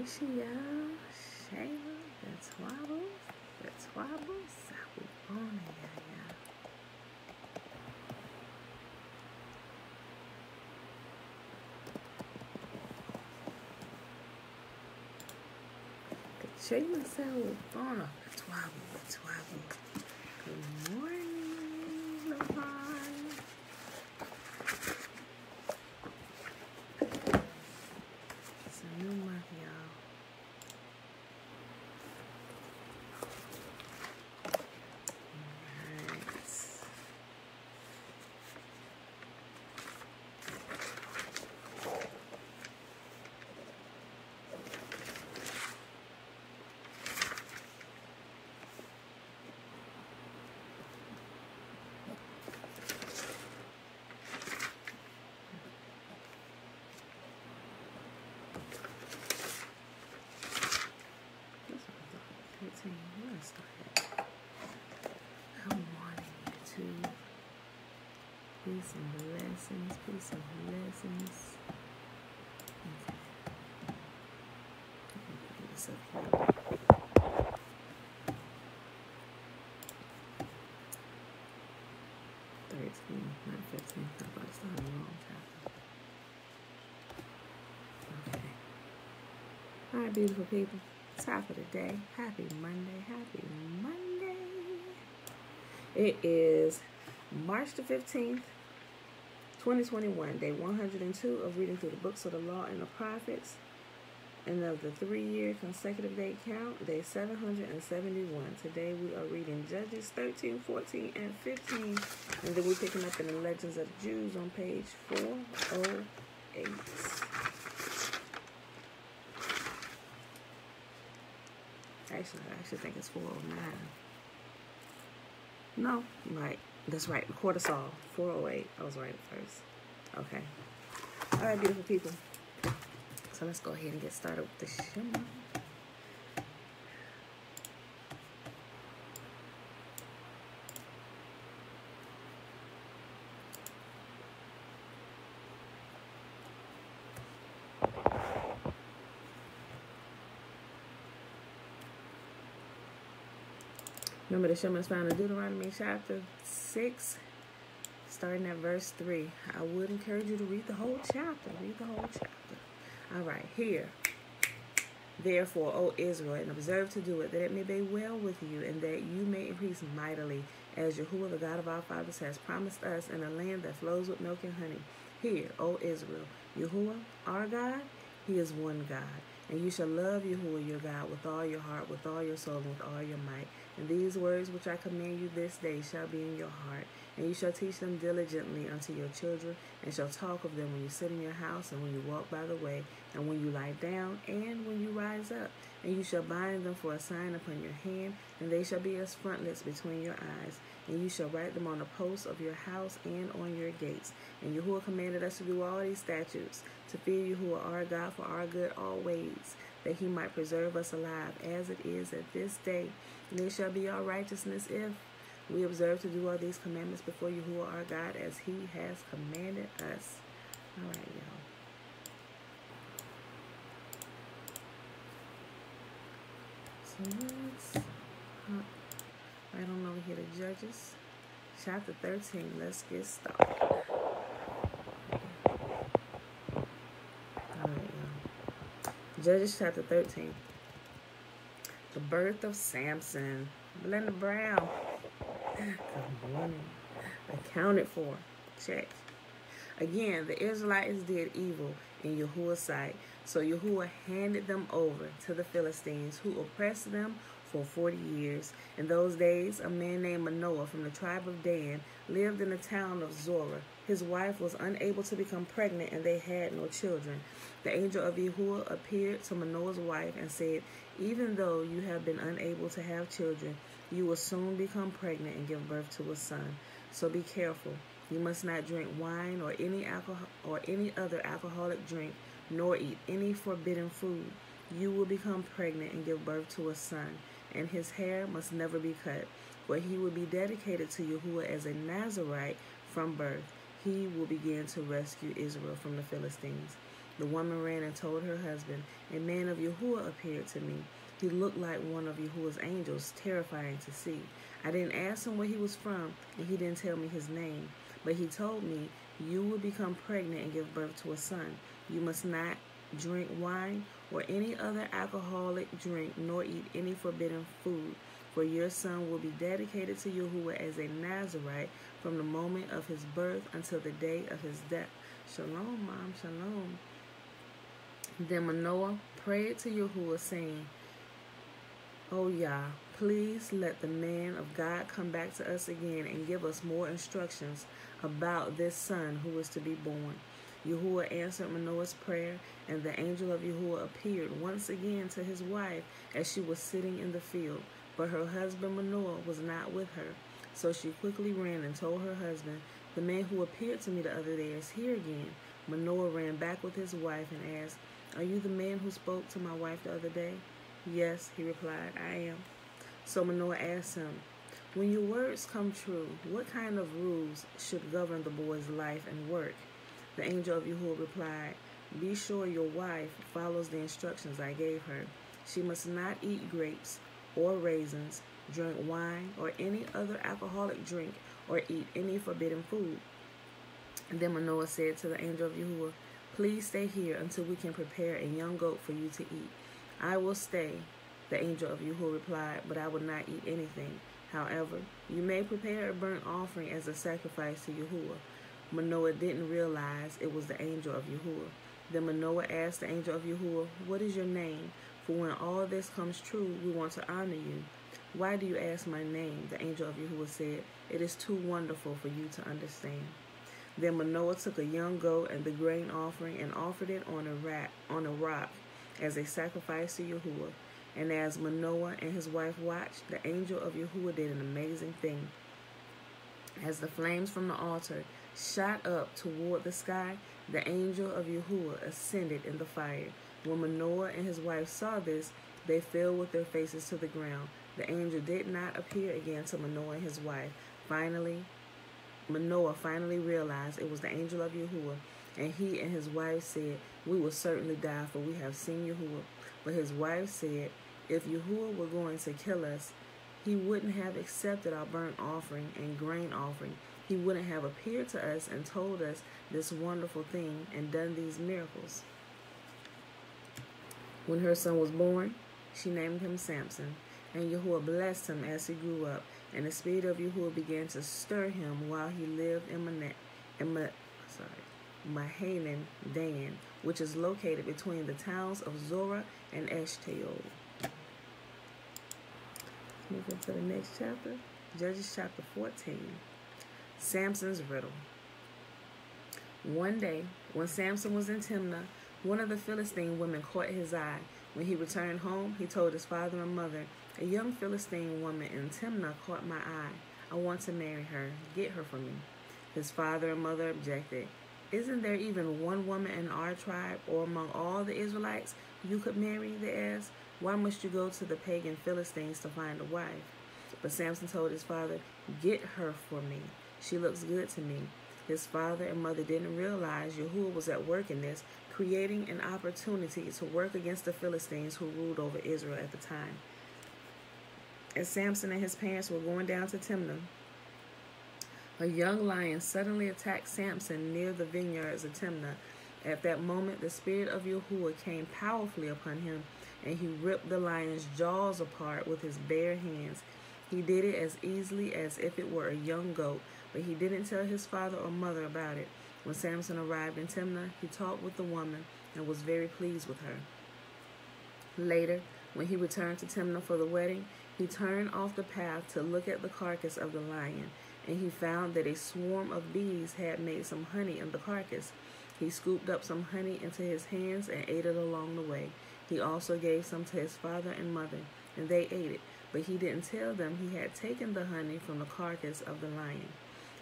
Horatio, Shayla, the Twabbles, Sawubona, yeah. Katrina, Sawubona, the Twabble. Good morning, Lavon. It's a new month, y'all. Good morning, YouTube. Peace and blessings. Okay. 13, not 15. I'm about to start a long chapter. Okay. All right, beautiful people. Top of the day. Happy Monday. It is March the 15th, 2021, day 102 of reading through the books of the law and the prophets, and of the 3-year consecutive day count, day 771. Today we are reading Judges 13, 14, and 15, and then we're picking up in the Legends of the Jews on page 408. Actually, I actually think it's 409. No, right. That's right. Record us all. 408. I was right at first. Okay. All right, beautiful people. So let's go ahead and get started with the shimmer. Remember, the Shema is found in Deuteronomy chapter 6, starting at verse 3. I would encourage you to read the whole chapter. All right, here. Therefore, O Israel, and observe to do it, that it may be well with you, and that you may increase mightily, as Yahuwah, the God of our fathers, has promised us, in a land that flows with milk and honey. Hear, O Israel, Yahuwah, our God, He is one God. And you shall love Yahuwah your God with all your heart, with all your soul, and with all your might. And these words which I command you this day shall be in your heart. And you shall teach them diligently unto your children, and shall talk of them when you sit in your house, and when you walk by the way, and when you lie down, and when you rise up. And you shall bind them for a sign upon your hand, and they shall be as frontlets between your eyes. And you shall write them on the posts of your house and on your gates. And Yahuwah commanded us to do all these statutes, to fear Yahuwah our God for our good always, that He might preserve us alive, as it is at this day. And it shall be our righteousness if we observe to do all these commandments before Yahuwah our God, as He has commanded us. All right, y'all. So let's hop right on over here to Judges chapter 13. Let's get started. All right, y'all. Judges chapter 13. The birth of Samson. Belinda Brown. Good morning. Accounted for. Check. Again, the Israelites did evil in Yahuwah's sight. So Yahuwah handed them over to the Philistines, who oppressed them for 40 years. In those days, a man named Manoah from the tribe of Dan lived in the town of Zorah. His wife was unable to become pregnant, and they had no children. The angel of Yahuwah appeared to Manoah's wife and said, even though you have been unable to have children, you will soon become pregnant and give birth to a son. So be careful. You must not drink wine or any other alcoholic drink, nor eat any forbidden food. You will become pregnant and give birth to a son, and his hair must never be cut, for he will be dedicated to Yahuwah as a Nazirite from birth. He will begin to rescue Israel from the Philistines. The woman ran and told her husband, "A man of Yahuwah appeared to me. He looked like one of Yahuwah's angels, terrifying to see. I didn't ask him where he was from, and he didn't tell me his name. But he told me, 'You will become pregnant and give birth to a son. You must not drink wine or any other alcoholic drink, nor eat any forbidden food. For your son will be dedicated to Yahuwah as a Nazirite from the moment of his birth until the day of his death.'" Shalom, Mom, shalom. Then Manoah prayed to Yahuwah, saying, "Oh Yah, please let the man of God come back to us again and give us more instructions about this son who is to be born." Yahuwah answered Manoah's prayer, and the angel of Yahuwah appeared once again to his wife as she was sitting in the field. But her husband Manoah was not with her. So she quickly ran and told her husband, "The man who appeared to me the other day is here again." Manoah ran back with his wife and asked, "Are you the man who spoke to my wife the other day?" "Yes," he replied, "I am." So Manoah asked him, "When your words come true, what kind of rules should govern the boy's life and work?" The angel of Yahuwah replied, "Be sure your wife follows the instructions I gave her. She must not eat grapes or raisins, drink wine or any other alcoholic drink, or eat any forbidden food." And then Manoah said to the angel of Yahuwah, "Please stay here until we can prepare a young goat for you to eat." "I will stay," the angel of Yahuwah replied, "but I will not eat anything. However, you may prepare a burnt offering as a sacrifice to Yahuwah." Manoah didn't realize it was the angel of Yahuwah. Then Manoah asked the angel of Yahuwah, "What is your name? For when all this comes true, we want to honor you." "Why do you ask my name?" the angel of Yahuwah said. "It is too wonderful for you to understand." Then Manoah took a young goat and the grain offering and offered it on a rock as a sacrifice to Yahuwah. And as Manoah and his wife watched, the angel of Yahuwah did an amazing thing. As the flames from the altar shot up toward the sky, the angel of Yahuwah ascended in the fire. When Manoah and his wife saw this, they fell with their faces to the ground. The angel did not appear again to Manoah and his wife. Manoah finally realized it was the angel of Yahuwah, and he and his wife said, "We will certainly die, for we have seen Yahuwah." But his wife said, "If Yahuwah were going to kill us, he wouldn't have accepted our burnt offering and grain offering. He wouldn't have appeared to us and told us this wonderful thing and done these miracles." When her son was born, she named him Samson, and Yahuwah blessed him as he grew up, and the spirit of Yahuwah began to stir him while he lived in Mahanan Dan, which is located between the towns of Zorah and Eshtaol. Move on to the next chapter, Judges chapter 14. Samson's riddle. One day, when Samson was in Timnah, one of the Philistine women caught his eye. When he returned home, he told his father and mother, "A young Philistine woman in Timnah caught my eye. I want to marry her. Get her for me." His father and mother objected. "Isn't there even one woman in our tribe or among all the Israelites you could marry?" they asked. "Why must you go to the pagan Philistines to find a wife?" But Samson told his father, "Get her for me. She looks good to me." His father and mother didn't realize Yahuwah was at work in this, creating an opportunity to work against the Philistines who ruled over Israel at the time. As Samson and his parents were going down to Timnah, a young lion suddenly attacked Samson near the vineyards of Timnah. At that moment, the spirit of Yahuwah came powerfully upon him, and he ripped the lion's jaws apart with his bare hands. He did it as easily as if it were a young goat, but he didn't tell his father or mother about it. When Samson arrived in Timnah, he talked with the woman and was very pleased with her. Later, when he returned to Timnah for the wedding, he turned off the path to look at the carcass of the lion, and he found that a swarm of bees had made some honey in the carcass. He scooped up some honey into his hands and ate it along the way. He also gave some to his father and mother, and they ate it, but he didn't tell them he had taken the honey from the carcass of the lion.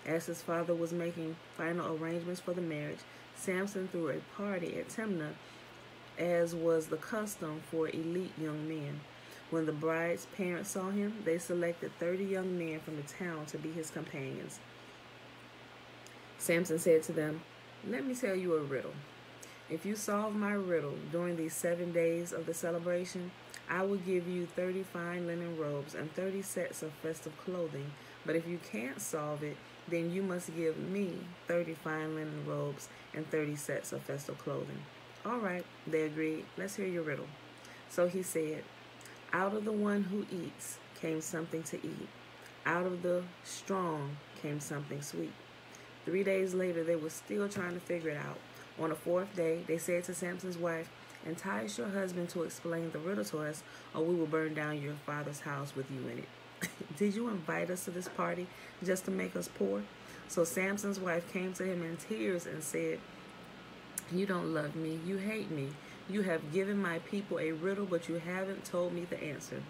As his father was making final arrangements for the marriage, Samson threw a party at Timnah, as was the custom for elite young men. When the bride's parents saw him, they selected 30 young men from the town to be his companions. Samson said to them, "Let me tell you a riddle. If you solve my riddle during these 7 days of the celebration, I will give you 30 fine linen robes and 30 sets of festive clothing. But if you can't solve it, then you must give me 30 fine linen robes and 30 sets of festive clothing. All right, they agreed. Let's hear your riddle. So he said, out of the one who eats came something to eat. Out of the strong came something sweet. 3 days later, they were still trying to figure it out. On the 4th day, they said to Samson's wife, entice your husband to explain the riddle to us, or we will burn down your father's house with you in it. Did you invite us to this party just to make us poor? So Samson's wife came to him in tears and said, you don't love me, you hate me. You have given my people a riddle, but you haven't told me the answer.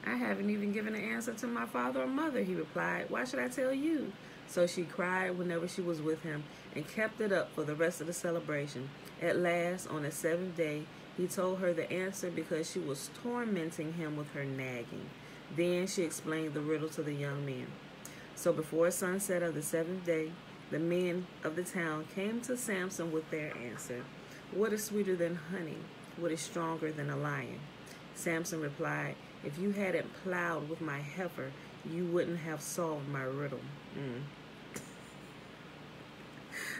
I haven't even given an answer to my father or mother, he replied. Why should I tell you? So she cried whenever she was with him and kept it up for the rest of the celebration. At last, on the 7th day, he told her the answer because she was tormenting him with her nagging. Then she explained the riddle to the young men. So before sunset of the 7th day, the men of the town came to Samson with their answer. What is sweeter than honey? What is stronger than a lion? Samson replied, if you hadn't plowed with my heifer, you wouldn't have solved my riddle.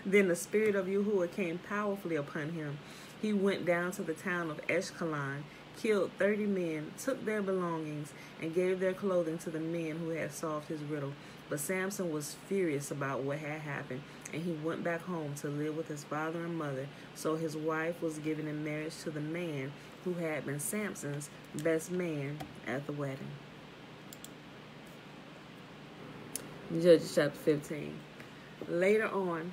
Then the spirit of Yahuwah came powerfully upon him. He went down to the town of Eshkelon, killed 30 men, took their belongings, and gave their clothing to the men who had solved his riddle. But Samson was furious about what had happened, and he went back home to live with his father and mother. So his wife was given in marriage to the man who had been Samson's best man at the wedding. Judges chapter 15. Later on,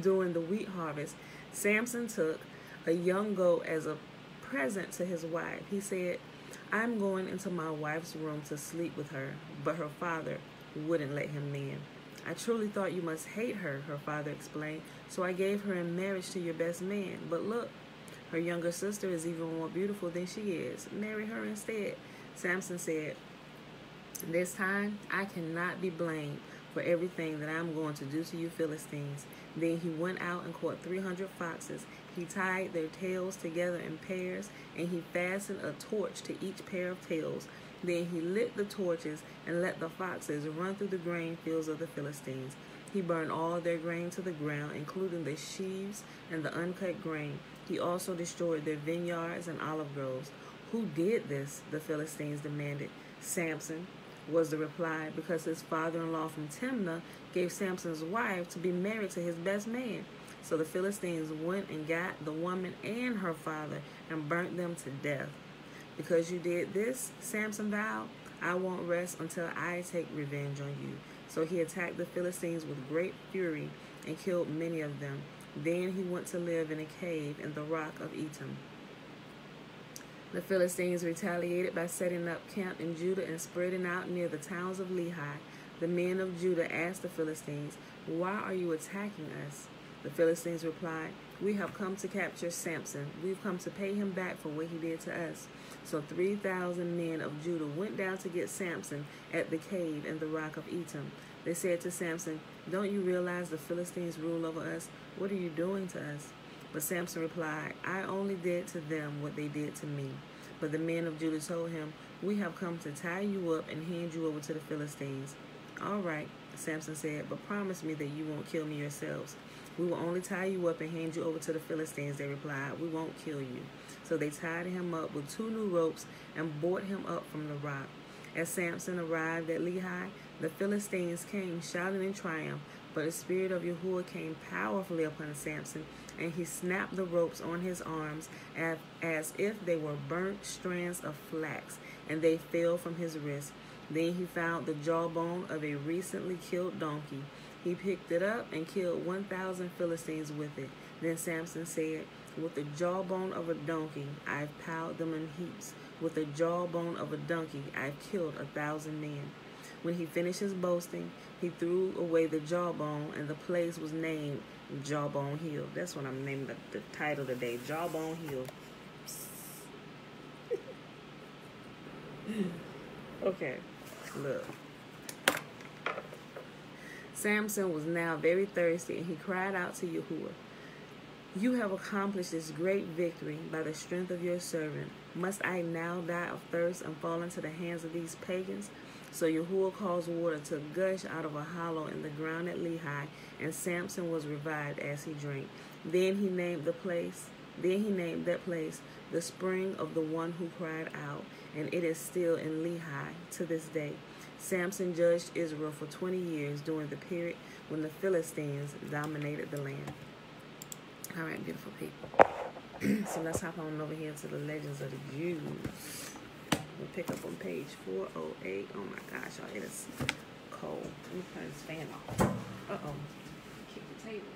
during the wheat harvest, Samson took a young goat as a present to his wife. He said, I'm going into my wife's room to sleep with her, but her father wouldn't let him in. I truly thought you must hate her, her father explained, so I gave her in marriage to your best man. But look, her younger sister is even more beautiful than she is. Marry her instead. Samson said, this time I cannot be blamed for everything that I'm going to do to you Philistines. Then he went out and caught 300 foxes. He tied their tails together in pairs, and he fastened a torch to each pair of tails. Then he lit the torches and let the foxes run through the grain fields of the Philistines. He burned all their grain to the ground, including the sheaves and the uncut grain. He also destroyed their vineyards and olive groves. Who did this? The Philistines demanded. Samson, was the reply, because his father-in-law from Timnah gave Samson's wife to be married to his best man. So the Philistines went and got the woman and her father and burnt them to death. Because you did this, Samson vowed, I won't rest until I take revenge on you. So he attacked the Philistines with great fury and killed many of them. Then he went to live in a cave in the rock of Etam. The Philistines retaliated by setting up camp in Judah and spreading out near the towns of Lehi. The men of Judah asked the Philistines, why are you attacking us? The Philistines replied, we have come to capture Samson. We've come to pay him back for what he did to us. So 3,000 men of Judah went down to get Samson at the cave in the rock of Etam. They said to Samson, don't you realize the Philistines rule over us? What are you doing to us? But Samson replied, I only did to them what they did to me. But the men of Judah told him, we have come to tie you up and hand you over to the Philistines. All right, Samson said, but promise me that you won't kill me yourselves. We will only tie you up and hand you over to the Philistines, they replied. We won't kill you. So they tied him up with 2 new ropes and brought him up from the rock. As Samson arrived at Lehi, the Philistines came shouting in triumph, but the spirit of Yahuwah came powerfully upon Samson, and he snapped the ropes on his arms as if they were burnt strands of flax, and they fell from his wrist. Then he found the jawbone of a recently killed donkey. He picked it up and killed 1,000 Philistines with it. Then Samson said, with the jawbone of a donkey, I've piled them in heaps. With the jawbone of a donkey, I've killed 1,000 men. When he finished his boasting, he threw away the jawbone, and the place was named Jawbone Hill. That's what I'm naming the title today, Jawbone Hill. Okay, look. Samson was now very thirsty, and he cried out to Yahuwah. You have accomplished this great victory by the strength of your servant. Must I now die of thirst and fall into the hands of these pagans? So Yahuwah caused water to gush out of a hollow in the ground at Lehi, and Samson was revived as he drank. Then he named that place the spring of the one who cried out, and it is still in Lehi to this day. Samson judged Israel for 20 years during the period when the Philistines dominated the land. All right, beautiful people. So let's hop on over here to the Legends of the Jews. We'll pick up on page 408. Oh my gosh, y'all, it is cold. Let me turn this fan off. Uh-oh. Kick the table.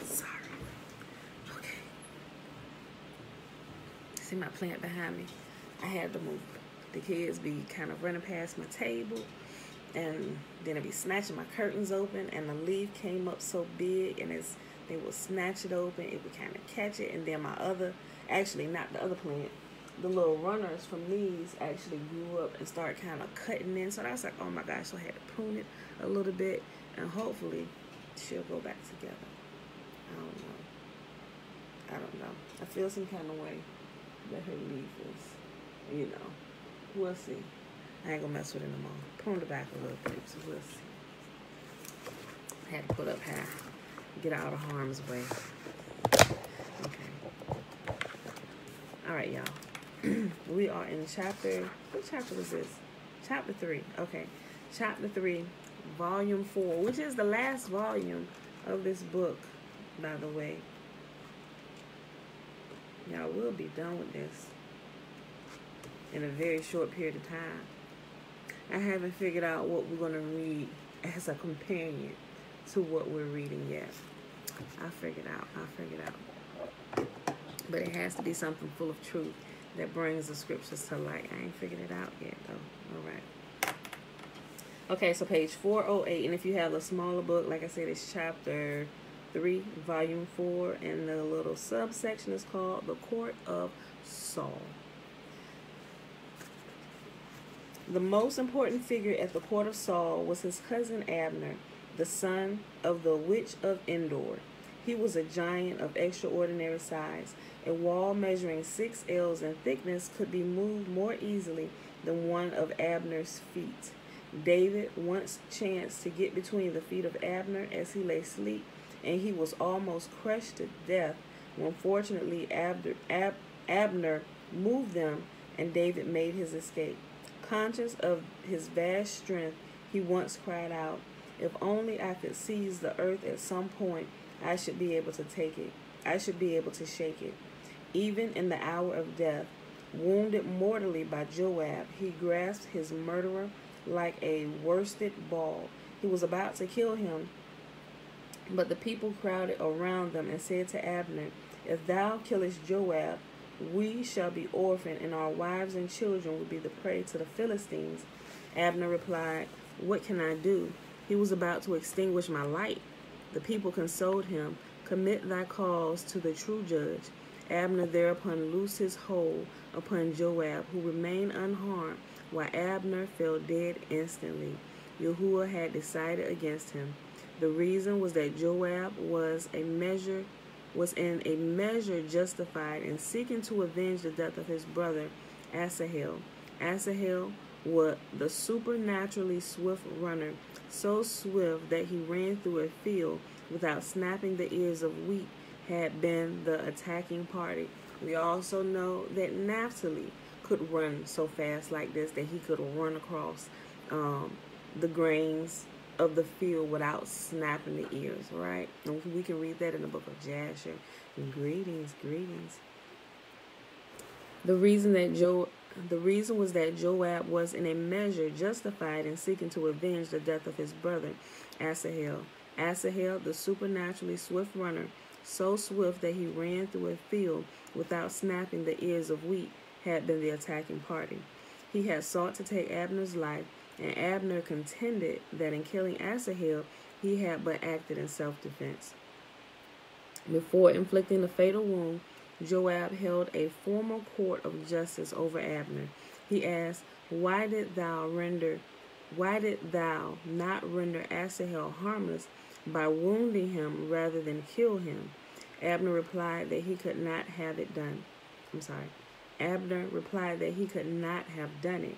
Sorry. Okay. See my plant behind me? I had to move. The kids be kind of running past my table, and then I'd be snatching my curtains open, and the leaf came up so big, and they would snatch it open, it would kind of catch it, and then my other, actually not the other plant, the little runners from these actually grew up and started kind of cutting in. So I was like, oh my gosh, so I had to prune it a little bit, and hopefully she'll go back together. I don't know. I feel some kind of way that her leaf is, you know. We'll see. I ain't gonna mess with it no more. Prune it back a little bit, so we'll see. I had to put up high, get out of harm's way. Okay. All right, y'all. We are in chapter, what chapter was this? Chapter 3. Okay. Chapter 3, volume 4, which is the last volume of this book, by the way. Y'all will be done with this in a very short period of time. I haven't figured out what we're going to read as a companion to what we're reading yet. I'll figure it out. But it has to be something full of truth that brings the scriptures to light. I ain't figured it out yet, though. All right. Okay, so page 408. And if you have a smaller book, like I said, it's chapter 3, volume 4. And the little subsection is called The Court of Saul. The most important figure at the court of Saul was his cousin Abner, the son of the witch of Endor. He was a giant of extraordinary size. A wall measuring 6 ells in thickness could be moved more easily than one of Abner's feet. David once chanced to get between the feet of Abner as he lay asleep, and he was almost crushed to death when fortunately Abner moved them and David made his escape. Conscious of his vast strength, he once cried out, "If only I could seize the earth at some point, I should be able to take it. I should be able to shake it." Even in the hour of death, wounded mortally by Joab, he grasped his murderer like a worsted ball. He was about to kill him, but the people crowded around them and said to Abner, "If thou killest Joab, we shall be orphaned, and our wives and children will be the prey to the Philistines." Abner replied, "What can I do? He was about to extinguish my light." The people consoled him, "Commit thy cause to the true judge." Abner thereupon loosed his hold upon Joab, who remained unharmed, while Abner fell dead instantly. Yahuwah had decided against him. The reason was that Joab was in a measure justified in seeking to avenge the death of his brother Asahel. Asahel was the supernaturally swift runner, so swift that he ran through a field without snapping the ears of wheat, had been the attacking party. We also know that Naphtali could run so fast like this that he could run across the grains of the field without snapping the ears, right? And we can read that in the book of Jasher. Greetings. The reason was that Joab was in a measure justified in seeking to avenge the death of his brother Asahel. Asahel, the supernaturally swift runner, so swift that he ran through a field without snapping the ears of wheat, had been the attacking party. He had sought to take Abner's life, and Abner contended that in killing Asahel, he had but acted in self-defense. Before inflicting the fatal wound, Joab held a formal court of justice over Abner. He asked, "Why didst thou render Why did thou not render Asahel harmless by wounding him rather than kill him? Abner replied that he could not have it done. Abner replied that he could not have done it.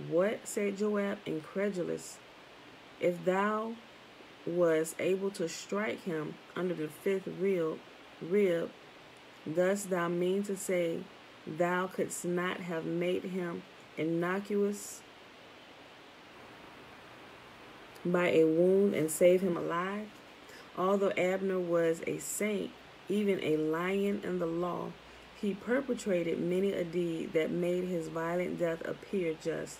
What? Said Joab, incredulous. If thou was able to strike him under the fifth rib, thus thou mean to say thou couldst not have made him innocuous by a wound and save him alive? Although Abner was a saint, even a lion in the law, he perpetrated many a deed that made his violent death appear just.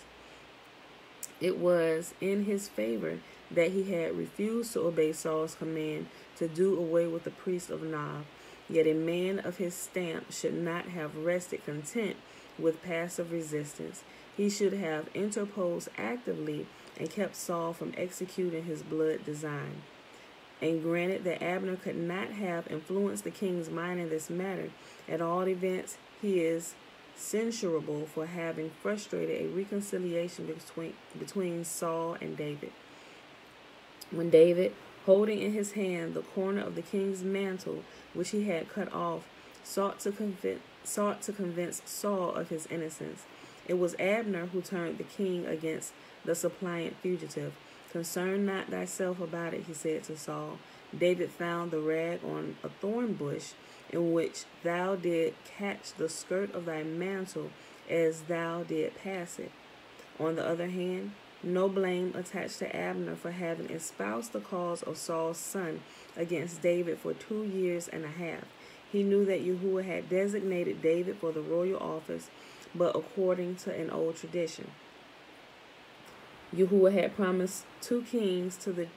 It was in his favor that he had refused to obey Saul's command to do away with the priest of Nob. Yet a man of his stamp should not have rested content with passive resistance. He should have interposed actively and kept Saul from executing his blood design. And granted that Abner could not have influenced the king's mind in this matter, at all events he is censurable for having frustrated a reconciliation between Saul and David. When David, holding in his hand the corner of the king's mantle, which he had cut off, sought to convince Saul of his innocence, it was Abner who turned the king against the suppliant fugitive. Concern not thyself about it, he said to Saul. David found the rag on a thorn bush, in which thou did catch the skirt of thy mantle as thou did pass it. On the other hand, no blame attached to Abner for having espoused the cause of Saul's son against David for 2 years and a half. He knew that Yahuwah had designated David for the royal office, but according to an old tradition, Yahuwah had promised two kings to the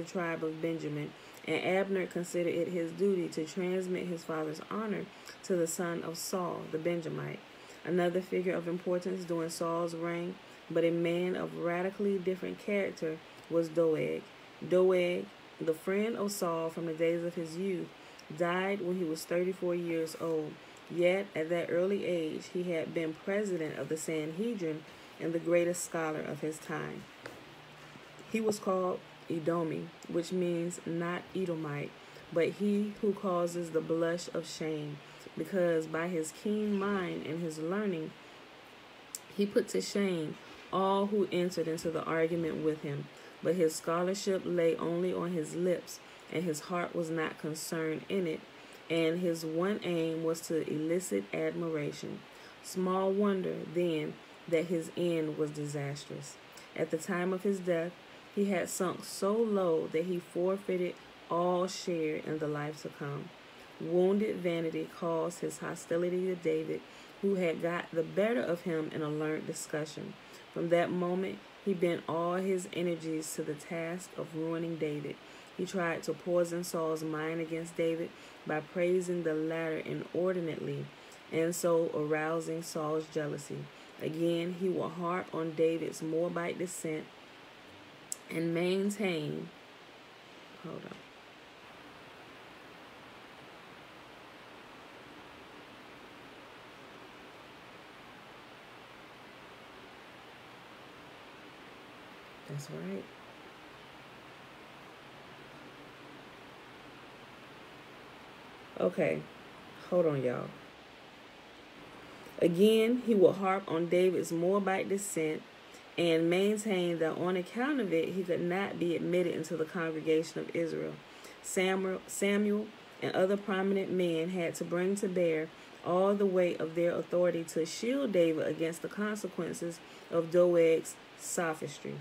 tribe of Benjamin, and Abner considered it his duty to transmit his father's honor to the son of Saul, the Benjamite. Another figure of importance during Saul's reign, but a man of radically different character, was Doeg. Doeg, the friend of Saul from the days of his youth, died when he was 34 years old. Yet, at that early age, he had been president of the Sanhedrin and the greatest scholar of his time. He was called Edomi, which means not Edomite, but he who causes the blush of shame, because by his keen mind and his learning, he put to shame all who entered into the argument with him. But his scholarship lay only on his lips, and his heart was not concerned in it, and his one aim was to elicit admiration. Small wonder, then, that his end was disastrous. At the time of his death, he had sunk so low that he forfeited all share in the life to come. Wounded vanity caused his hostility to David, who had got the better of him in a learned discussion. From that moment, he bent all his energies to the task of ruining David. He tried to poison Saul's mind against David by praising the latter inordinately, and so arousing Saul's jealousy. Again, he will harp on David's Moabite descent and maintain. Hold on. That's right. Okay, hold on, y'all. Again, he will harp on David's Moabite descent and maintain that on account of it, he could not be admitted into the congregation of Israel. Samuel and other prominent men had to bring to bear all the weight of their authority to shield David against the consequences of Doeg's sophistry.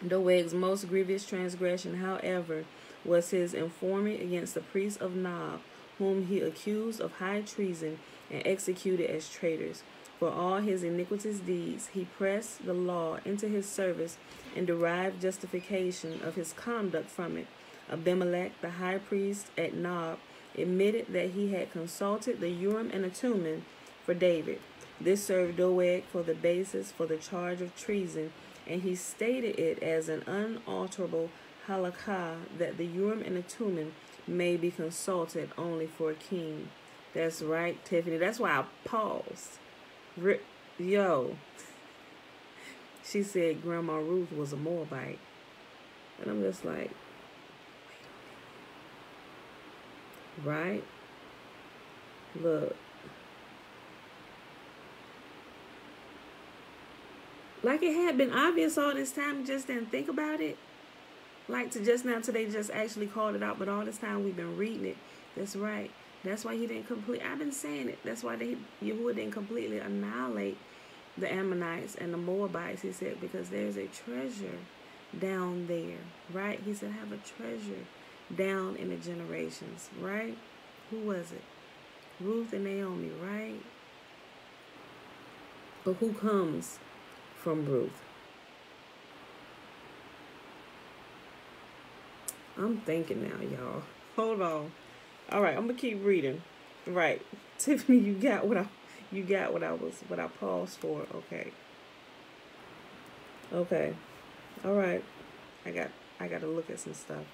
Doeg's most grievous transgression, however, was his informing against the priests of Nob, whom he accused of high treason and executed as traitors. For all his iniquitous deeds, he pressed the law into his service and derived justification of his conduct from it. Abimelech, the high priest at Nob, admitted that he had consulted the Urim and the Thummim for David. This served Doeg for the basis for the charge of treason, and he stated it as an unalterable halakha that the Urim and the Thummim may be consulted only for a king. That's right, Tiffany. That's why I paused. Yo, she said Grandma Ruth was a Moabite. And I'm just like, right? Look. Like it had been obvious all this time, just didn't think about it. Like to just now today just actually called it out, but all this time we've been reading it. That's right. That's why he didn't complete. I've been saying it. That's why Yahuwah didn't completely annihilate the Ammonites and the Moabites. He said, because there's a treasure down there, right? He said, have a treasure down in the generations, right? Who was it? Ruth and Naomi, right? But who comes from Ruth? I'm thinking now, y'all. Hold on. All right, I'm gonna keep reading. Right, Tiffany, you got what I paused for. Okay. Okay. All right. I got to look at some stuff.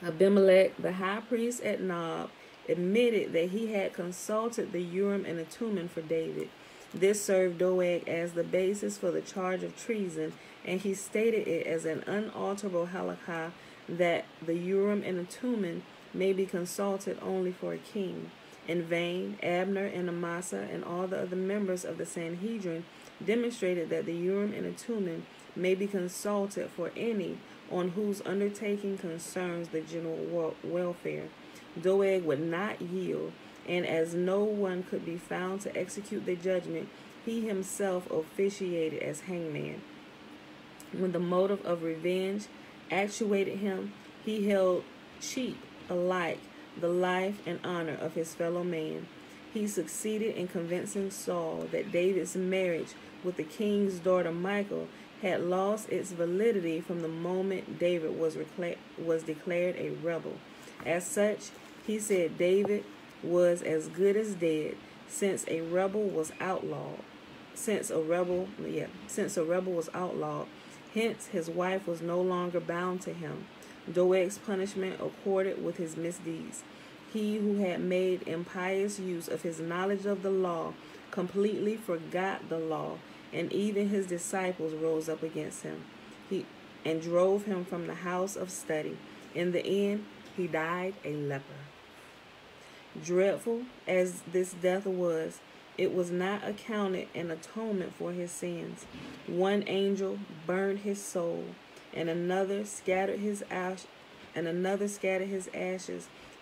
Abimelech, the high priest at Nob, admitted that he had consulted the Urim and the Thummim for David. This served Doeg as the basis for the charge of treason, and he stated it as an unalterable halakha that the Urim and the Thummim may be consulted only for a king. In vain, Abner and Amasa and all the other members of the Sanhedrin demonstrated that the Urim and the Thummim may be consulted for any on whose undertaking concerns the general welfare. Doeg would not yield, and as no one could be found to execute the judgment, he himself officiated as hangman. When the motive of revenge actuated him, he held cheap alike the life and honor of his fellow man. He succeeded in convincing Saul that David's marriage with the king's daughter Michal had lost its validity from the moment David was declared a rebel. As such, he said David was as good as dead, since a rebel was outlawed. Since a rebel was outlawed, hence his wife was no longer bound to him. Doeg's punishment accorded with his misdeeds. He who had made impious use of his knowledge of the law completely forgot the law, and even his disciples rose up against him and drove him from the house of study. In the end, he died a leper. Dreadful as this death was, it was not accounted an atonement for his sins. One angel burned his soul, and another scattered his ashes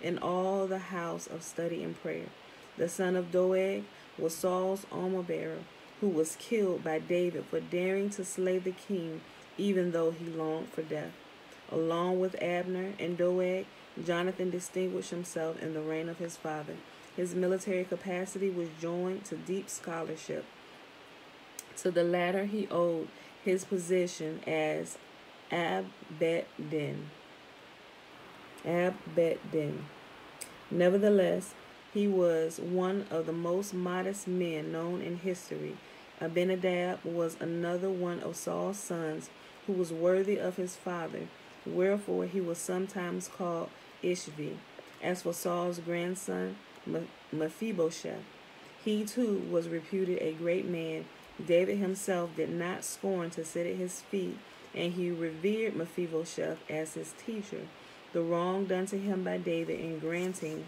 in all the house of study and prayer. The son of Doeg was Saul's armor-bearer, who was killed by David for daring to slay the king, even though he longed for death. Along with Abner and Doeg, Jonathan distinguished himself in the reign of his father. His military capacity was joined to deep scholarship. To the latter he owed his position as Ab-Bet-Din. Nevertheless, he was one of the most modest men known in history. Abinadab was another one of Saul's sons who was worthy of his father, wherefore he was sometimes called Ishvi. As for Saul's grandson, Mephibosheth, he too was reputed a great man. David himself did not scorn to sit at his feet, and he revered Mephibosheth as his teacher. The wrong done to him by David in granting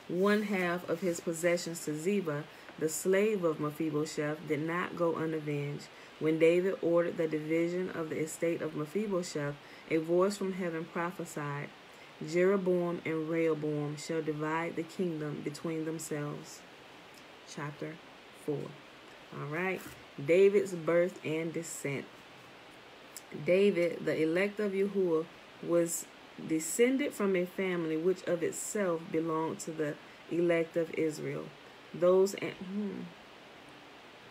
one half of his possessions to Ziba, the slave of Mephibosheth, did not go unavenged. When David ordered the division of the estate of Mephibosheth, a voice from heaven prophesied, Jeroboam and Rehoboam shall divide the kingdom between themselves. Chapter 4. All right. David's birth and descent. David, the elect of Yahuwah, was descended from a family which of itself belonged to the elect of Israel. Let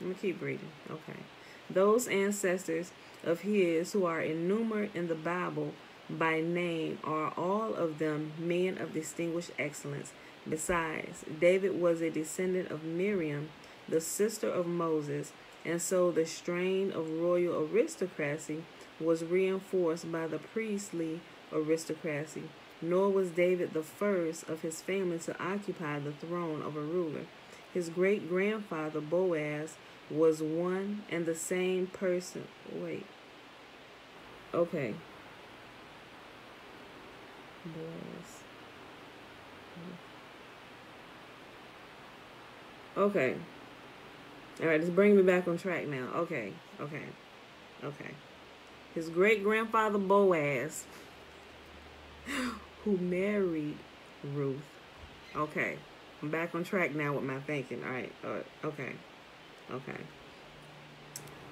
me keep reading. Okay. Those ancestors of his who are enumerated in the Bible by name are all of them men of distinguished excellence. Besides, David was a descendant of Miriam, the sister of Moses, and so the strain of royal aristocracy was reinforced by the priestly aristocracy. Nor was David the first of his family to occupy the throne of a ruler. His great-grandfather, Boaz, was one and the same person. Wait. Okay. Boaz. Okay. All right, just bring me back on track now. Okay. His great-grandfather, Boaz, who married Ruth. Okay. I'm back on track now with my thinking. All right. Okay.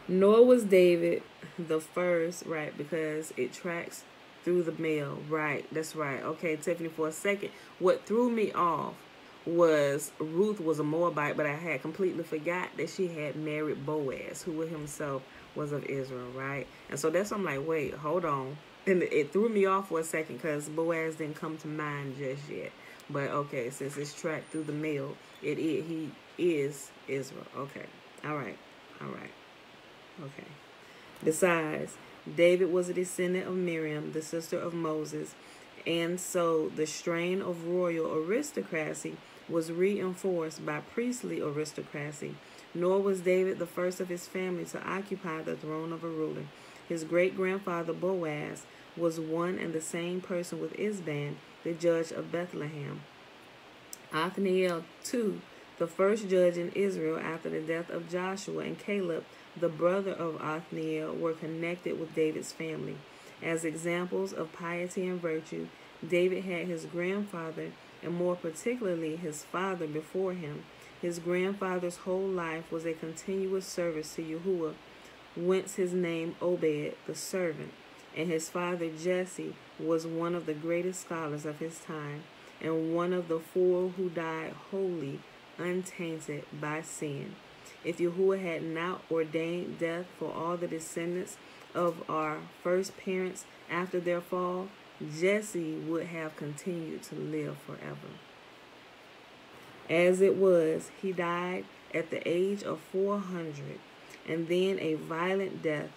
Nor was David the first, right, because it tracks through the mail. Right, that's right. Okay, Tiffany, for a second, what threw me off was Ruth was a Moabite, but I had completely forgot that she had married Boaz, who himself was of Israel, right? And so that's, I'm like, wait, hold on. And it threw me off for a second because Boaz didn't come to mind just yet. But okay, since it's tracked through the mail, he is Israel. Okay, all right. Okay. Besides, David was a descendant of Miriam, the sister of Moses, and so the strain of royal aristocracy was reinforced by priestly aristocracy. Nor was David the first of his family to occupy the throne of a ruler. His great-grandfather Boaz was one and the same person with Isban, the judge of Bethlehem. Othniel, too, the first judge in Israel after the death of Joshua, and Caleb, the brother of Othniel, were connected with David's family. As examples of piety and virtue, David had his grandfather, and more particularly his father, before him. His grandfather's whole life was a continuous service to Yahuwah, whence his name Obed, the servant. And his father Jesse was one of the greatest scholars of his time, and one of the four who died holy, untainted by sin. If Yahuwah had not ordained death for all the descendants of our first parents after their fall, Jesse would have continued to live forever. As it was, he died at the age of 400, and then a violent death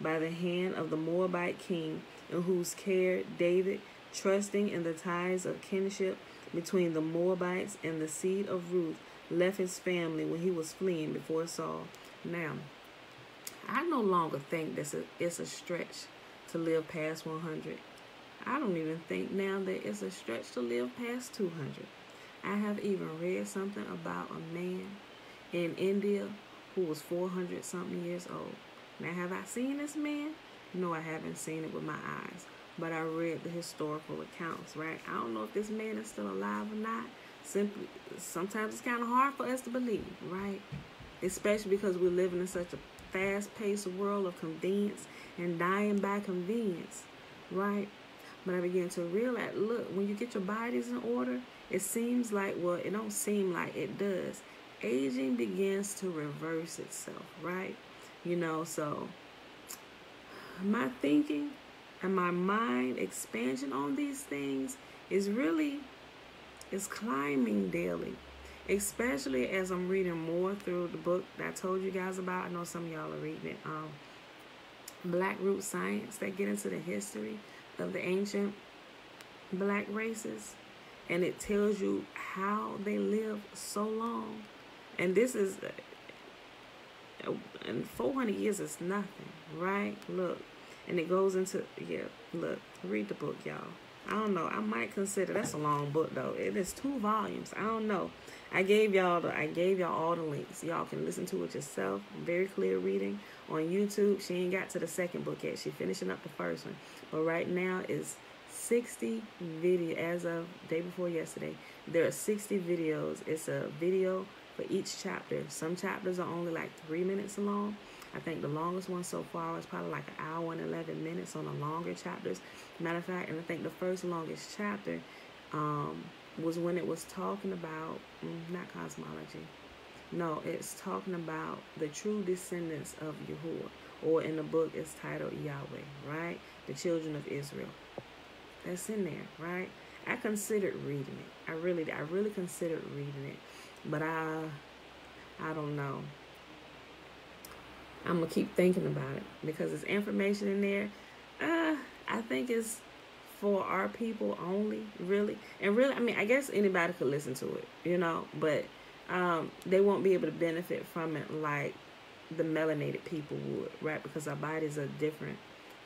by the hand of the Moabite king, in whose care David, trusting in the ties of kinship between the Moabites and the seed of Ruth, left his family when he was fleeing before Saul. Now, I no longer think that it's a stretch to live past 100. I don't even think now that it's a stretch to live past 200. I have even read something about a man in India who was 400-something years old. Now, have I seen this man? No, I haven't seen it with my eyes. But I read the historical accounts, right? I don't know if this man is still alive or not. Simply, sometimes it's kind of hard for us to believe, right? Especially because we're living in such a fast-paced world of convenience and dying by convenience, right? But I began to realize, look, when you get your bodies in order, it seems like, well, it don't seem like it does. Aging begins to reverse itself, right? You know, so my thinking and my mind expansion on these things is climbing daily, especially as I'm reading more through the book that I told you guys about. I know some of y'all are reading it. BlackRoots Science, that get into the history of the ancient black races, and it tells you how they lived so long. And this is, and 400 years is nothing, right? Look, and it goes into, look, read the book, y'all. I don't know. I might consider, that's a long book though. It is 2 volumes. I don't know. I gave y'all all the links. Y'all can listen to it yourself. Very clear reading on YouTube. She ain't got to the second book yet. She finishing up the first one. But right now is 60 video as of day before yesterday. There are 60 videos. It's a video for each chapter. Some chapters are only like 3 minutes long. I think the longest one so far was probably like 1 hour and 11 minutes on the longer chapters. Matter of fact, and I think the first longest chapter was when it was talking about, not cosmology. No, it's talking about the true descendants of Yahuwah. Or in the book, it's titled Yahweh, right? The children of Israel. That's in there, right? I considered reading it. I really considered reading it. But I don't know. I'm going to keep thinking about it because there's information in there. I think it's for our people only, really. And really, I mean, I guess anybody could listen to it, you know. But they won't be able to benefit from it like the melanated people would, right? Because our bodies are different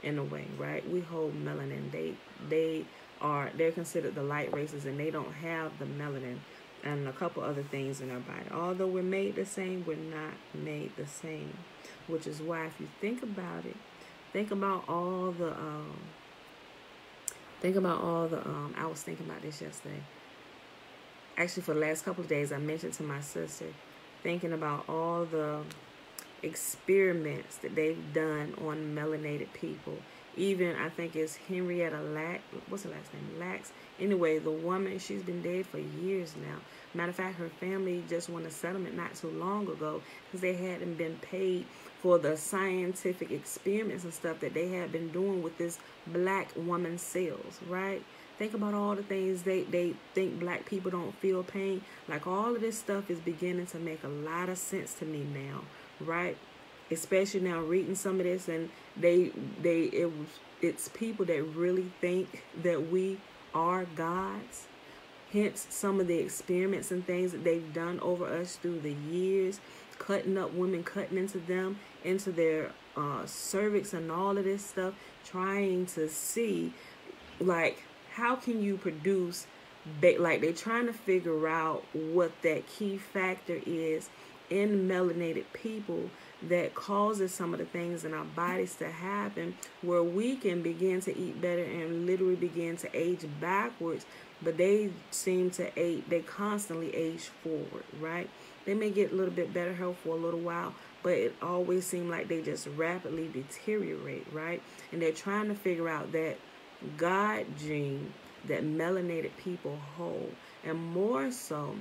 in a way, right? We hold melanin. They're considered the light races, and they don't have the melanin and a couple other things in our body. Although we're made the same, we're not made the same, which is why if you think about it, think about all the I was thinking about this yesterday. Actually, for the last couple of days, I mentioned to my sister, thinking about all the experiments that they've done on melanated people. Even, I think it's Henrietta Lacks. What's her last name? Lacks. Anyway, the woman, she's been dead for years now. Matter of fact, her family just won a settlement not too long ago because they hadn't been paid for the scientific experiments and stuff that they had been doing with this black woman's cells, right? Think about all the things they think black people don't feel pain. Like, all of this stuff is beginning to make a lot of sense to me now, right? Especially now reading some of this, and it's people that really think that we are gods. Hence some of the experiments and things that they've done over us through the years, cutting up women, cutting into them, into their cervix and all of this stuff, trying to see, like, how can you produce, like, they're trying to figure out what that key factor is in melanated people that causes some of the things in our bodies to happen, where we can begin to eat better and literally begin to age backwards, but they seem to age, they constantly age forward, right? They may get a little bit better health for a little while, but it always seems like they just rapidly deteriorate, right? And they're trying to figure out that God gene that melanated people hold, and more so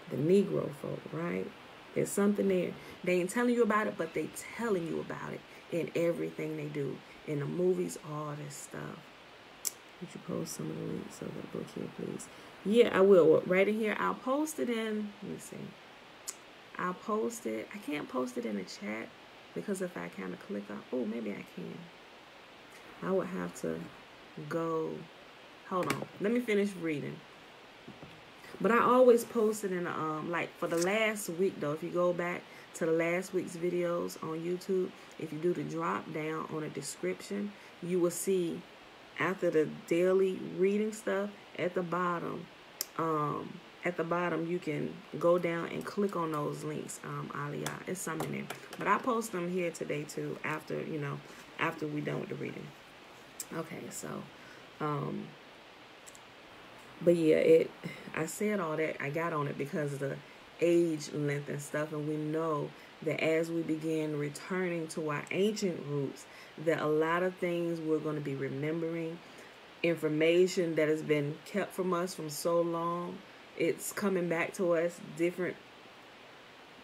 the Negro folk, right? There's something there. They ain't telling you about it, but they telling you about it in everything they do. In the movies, all this stuff. Would you post some of the links of the book here, please? Yeah, I will. Right in here. I'll post it in, let me see. I'll post it. I can't post it in the chat because if I kind of click on, oh, maybe I can. I would have to go, hold on. Let me finish reading. But I always post it in, like for the last week though, if you go back to the last week's videos on YouTube, if you do the drop down on the description, you will see after the daily reading stuff at the bottom, you can go down and click on those links. Aliyah, it's something there. But I post them here today too, after, you know, after we done with the reading. Okay, so, but yeah, I said all that, I got on it because of the age length and stuff, and we know that as we begin returning to our ancient roots, that a lot of things we're going to be remembering, information that has been kept from us from so long, it's coming back to us. Different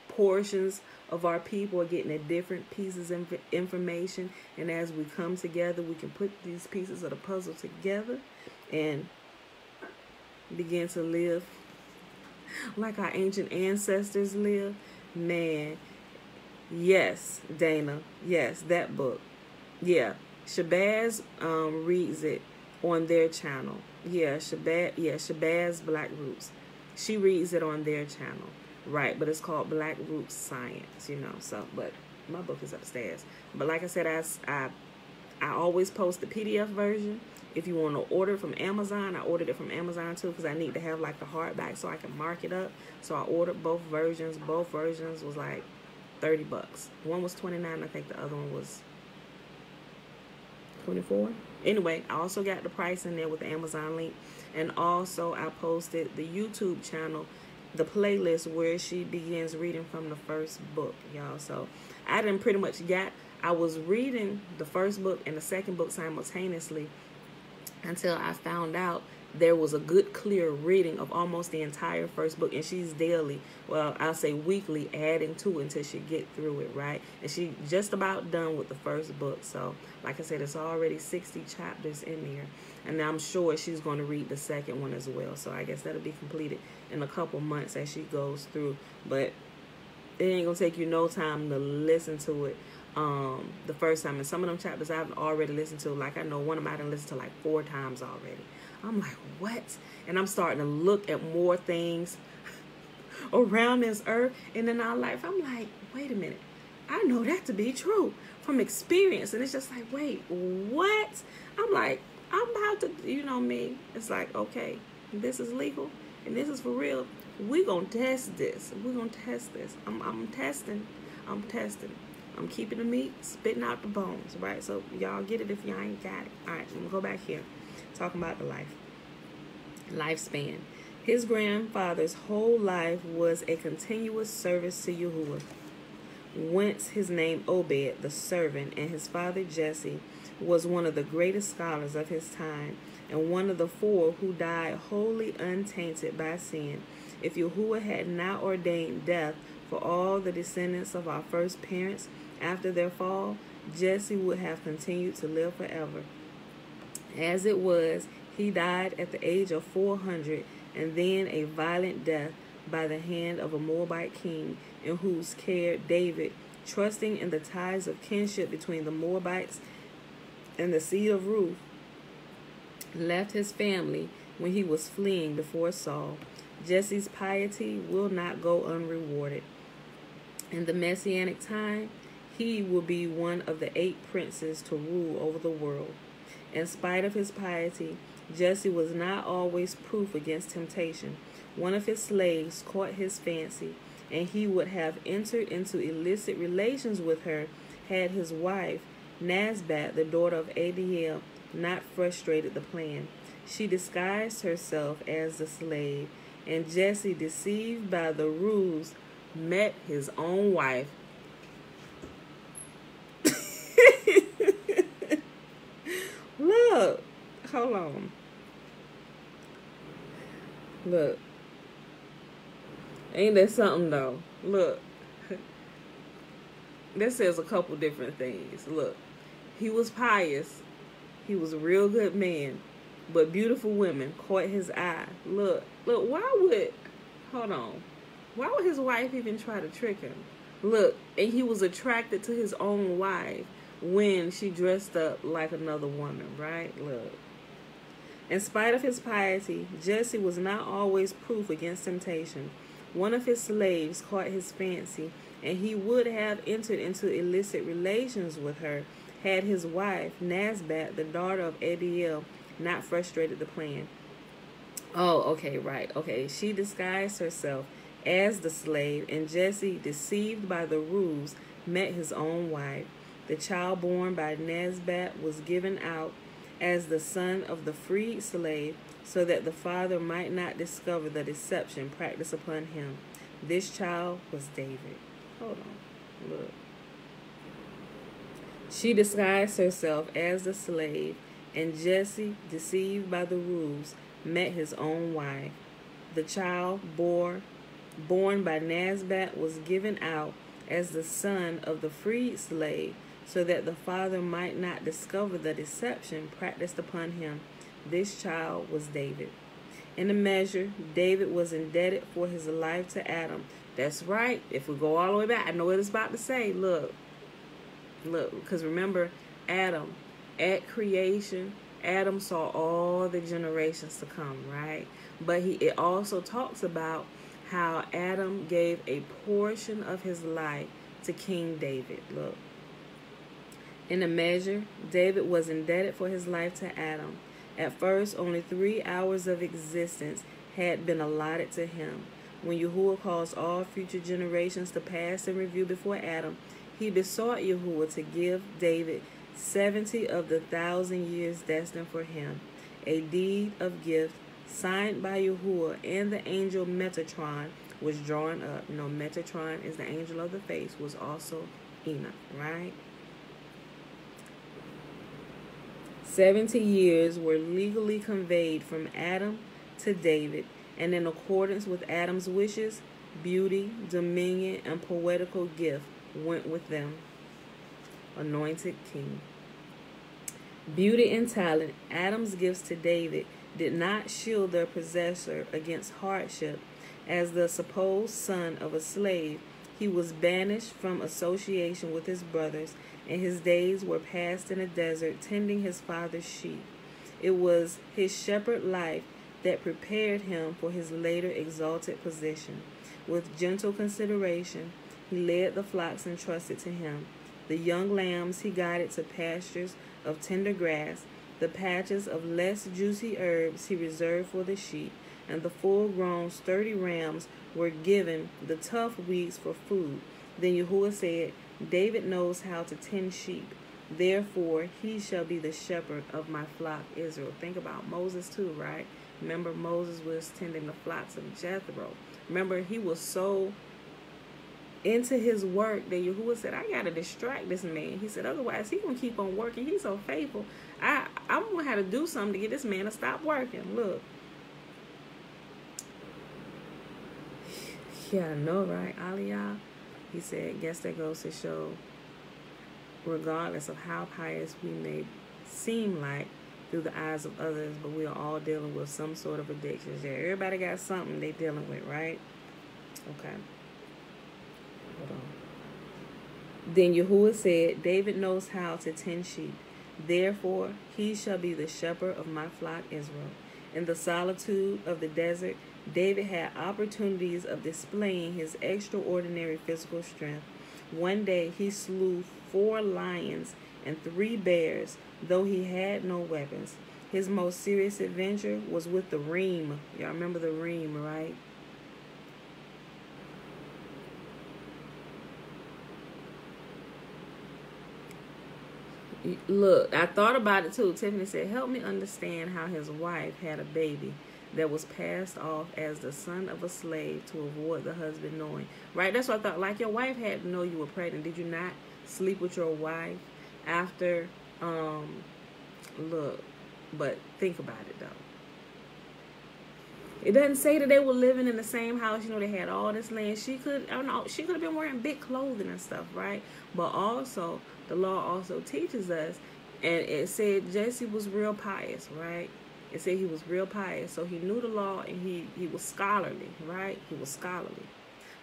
portions of our people are getting at different pieces of information, and as we come together, we can put these pieces of the puzzle together and begin to live like our ancient ancestors live. Man, yes, Dana, yes, that book. Yeah, Shabazz reads it on their channel. Yeah, Shabazz BlackRoots. She reads it on their channel, right? But it's called BlackRoots Science, you know. So, but my book is upstairs. But like I said, I always post the PDF version. If you want to order from Amazon, I ordered it from Amazon too because I need to have like the hardback so I can mark it up. So I ordered both versions. Both versions was like $30. One was $29. I think the other one was $24. Anyway, I also got the price in there with the Amazon link. And also I posted the YouTube channel, the playlist where she begins reading from the first book, y'all. So I didn't pretty much I was reading the first book and the second book simultaneously until I found out there was a good clear reading of almost the entire first book, and she's daily, well, I'll say weekly, adding to it until she get through it, right? And she just about done with the first book. So like I said, it's already 60 chapters in there, and I'm sure she's going to read the second one as well. So I guess that'll be completed in a couple months as she goes through, but it ain't gonna take you no time to listen to it the first time. And some of them chapters I've already listened to, like I know one of them I done listened to like 4 times already. I'm like, what? And I'm starting to look at more things around this earth and in our life. I'm like, wait a minute. I know that to be true from experience. And it's just like, wait, what? I'm like, I'm about to, you know me. It's like, okay, this is legal and this is for real. We're going to test this. We're going to test this. I'm testing. I'm testing. I'm keeping the meat, spitting out the bones, right? So y'all get it if y'all ain't got it. All right, I'm going to go back here. Talking about the lifespan. His grandfather's whole life was a continuous service to Yahuwah. Whence his name Obed, the servant, and his father Jesse was one of the greatest scholars of his time, and one of the four who died wholly untainted by sin. If Yahuwah had not ordained death for all the descendants of our first parents after their fall, Jesse would have continued to live forever. As it was, he died at the age of 400, and then a violent death by the hand of a Moabite king, in whose care David, trusting in the ties of kinship between the Moabites and the seed of Ruth, left his family when he was fleeing before Saul. Jesse's piety will not go unrewarded. In the Messianic time, he will be one of the 8 princes to rule over the world. In spite of his piety, Jesse was not always proof against temptation. One of his slaves caught his fancy, and he would have entered into illicit relations with her had his wife, Nazbat, the daughter of Adiel, not frustrated the plan. She disguised herself as the slave, and Jesse, deceived by the ruse, met his own wife. Look, hold on. Look. Ain't that something though? Look. That says a couple different things. Look. He was pious. He was a real good man. But beautiful women caught his eye. Look. Look, hold on. Why would his wife even try to trick him? Look, and he was attracted to his own wife when she dressed up like another woman, right? Look. In spite of his piety, Jesse was not always proof against temptation. One of his slaves caught his fancy, and he would have entered into illicit relations with her had his wife, Nazbat, the daughter of Adiel, not frustrated the plan. Oh, okay, right. Okay, she disguised herself as the slave, and Jesse, deceived by the ruse, met his own wife. The child born by Nazbat was given out as the son of the freed slave, so that the father might not discover the deception practiced upon him. This child was David. Hold on. Look. She disguised herself as the slave, and Jesse, deceived by the ruse, met his own wife. The child born by Nazbat was given out as the son of the freed slave, so that the father might not discover the deception practiced upon him. This child was David. In a measure, David was indebted for his life to Adam. That's right. If we go all the way back, I know what it's about to say. Look, because remember, Adam, at creation, Adam saw all the generations to come, right? But it also talks about how Adam gave a portion of his life to King David. Look. In a measure, David was indebted for his life to Adam. At first, only 3 hours of existence had been allotted to him. When Yahuwah caused all future generations to pass in review before Adam, he besought Yahuwah to give David 70 of the 1,000 years destined for him, a deed of gift signed by Yahuwah, and the angel Metatron was drawn up. You know, Metatron is the angel of the face, was also Enoch, right? 70 years were legally conveyed from Adam to David, and in accordance with Adam's wishes, beauty, dominion, and poetical gift went with them. Anointed king. Beauty and talent, Adam's gifts to David, did not shield their possessor against hardship. As the supposed son of a slave, he was banished from association with his brothers, and his days were passed in a desert tending his father's sheep. It was his shepherd life that prepared him for his later exalted position. With gentle consideration, he led the flocks entrusted to him. The young lambs he guided to pastures of tender grass. The patches of less juicy herbs he reserved for the sheep, and the full-grown, sturdy rams were given the tough weeds for food. Then Yahuwah said, David knows how to tend sheep. Therefore, he shall be the shepherd of my flock Israel. Think about Moses too, right? Remember, Moses was tending the flocks of Jethro. Remember, he was so into his work that Yahuwah said, I got to distract this man. He said, otherwise, he going to keep on working. He's so faithful. I'm going to have to do something to get this man to stop working. Look. Yeah, I know, right? Aliyah, he said, guess that goes to show, regardless of how pious we may seem like through the eyes of others, but we are all dealing with some sort of addictions. Yeah, everybody got something they dealing with, right? Okay. Hold on. Then Yahuwah said, David knows how to tend sheep. Therefore, he shall be the shepherd of my flock Israel. In the solitude of the desert, David had opportunities of displaying his extraordinary physical strength. One day, he slew 4 lions and 3 bears, though he had no weapons. His most serious adventure was with the reem. Y'all remember the reem, right? Look, I thought about it too. Tiffany said, help me understand how his wife had a baby that was passed off as the son of a slave to avoid the husband knowing. Right? That's what I thought. Like, your wife had to know you were pregnant. Did you not sleep with your wife after, look, but think about it, though. It doesn't say that they were living in the same house. You know, they had all this land. She could, I don't know, she could have been wearing big clothing and stuff, right? But also, the law also teaches us, and it said Jesse was real pious, right? It said he was real pious. So he knew the law, and he was scholarly, right? He was scholarly.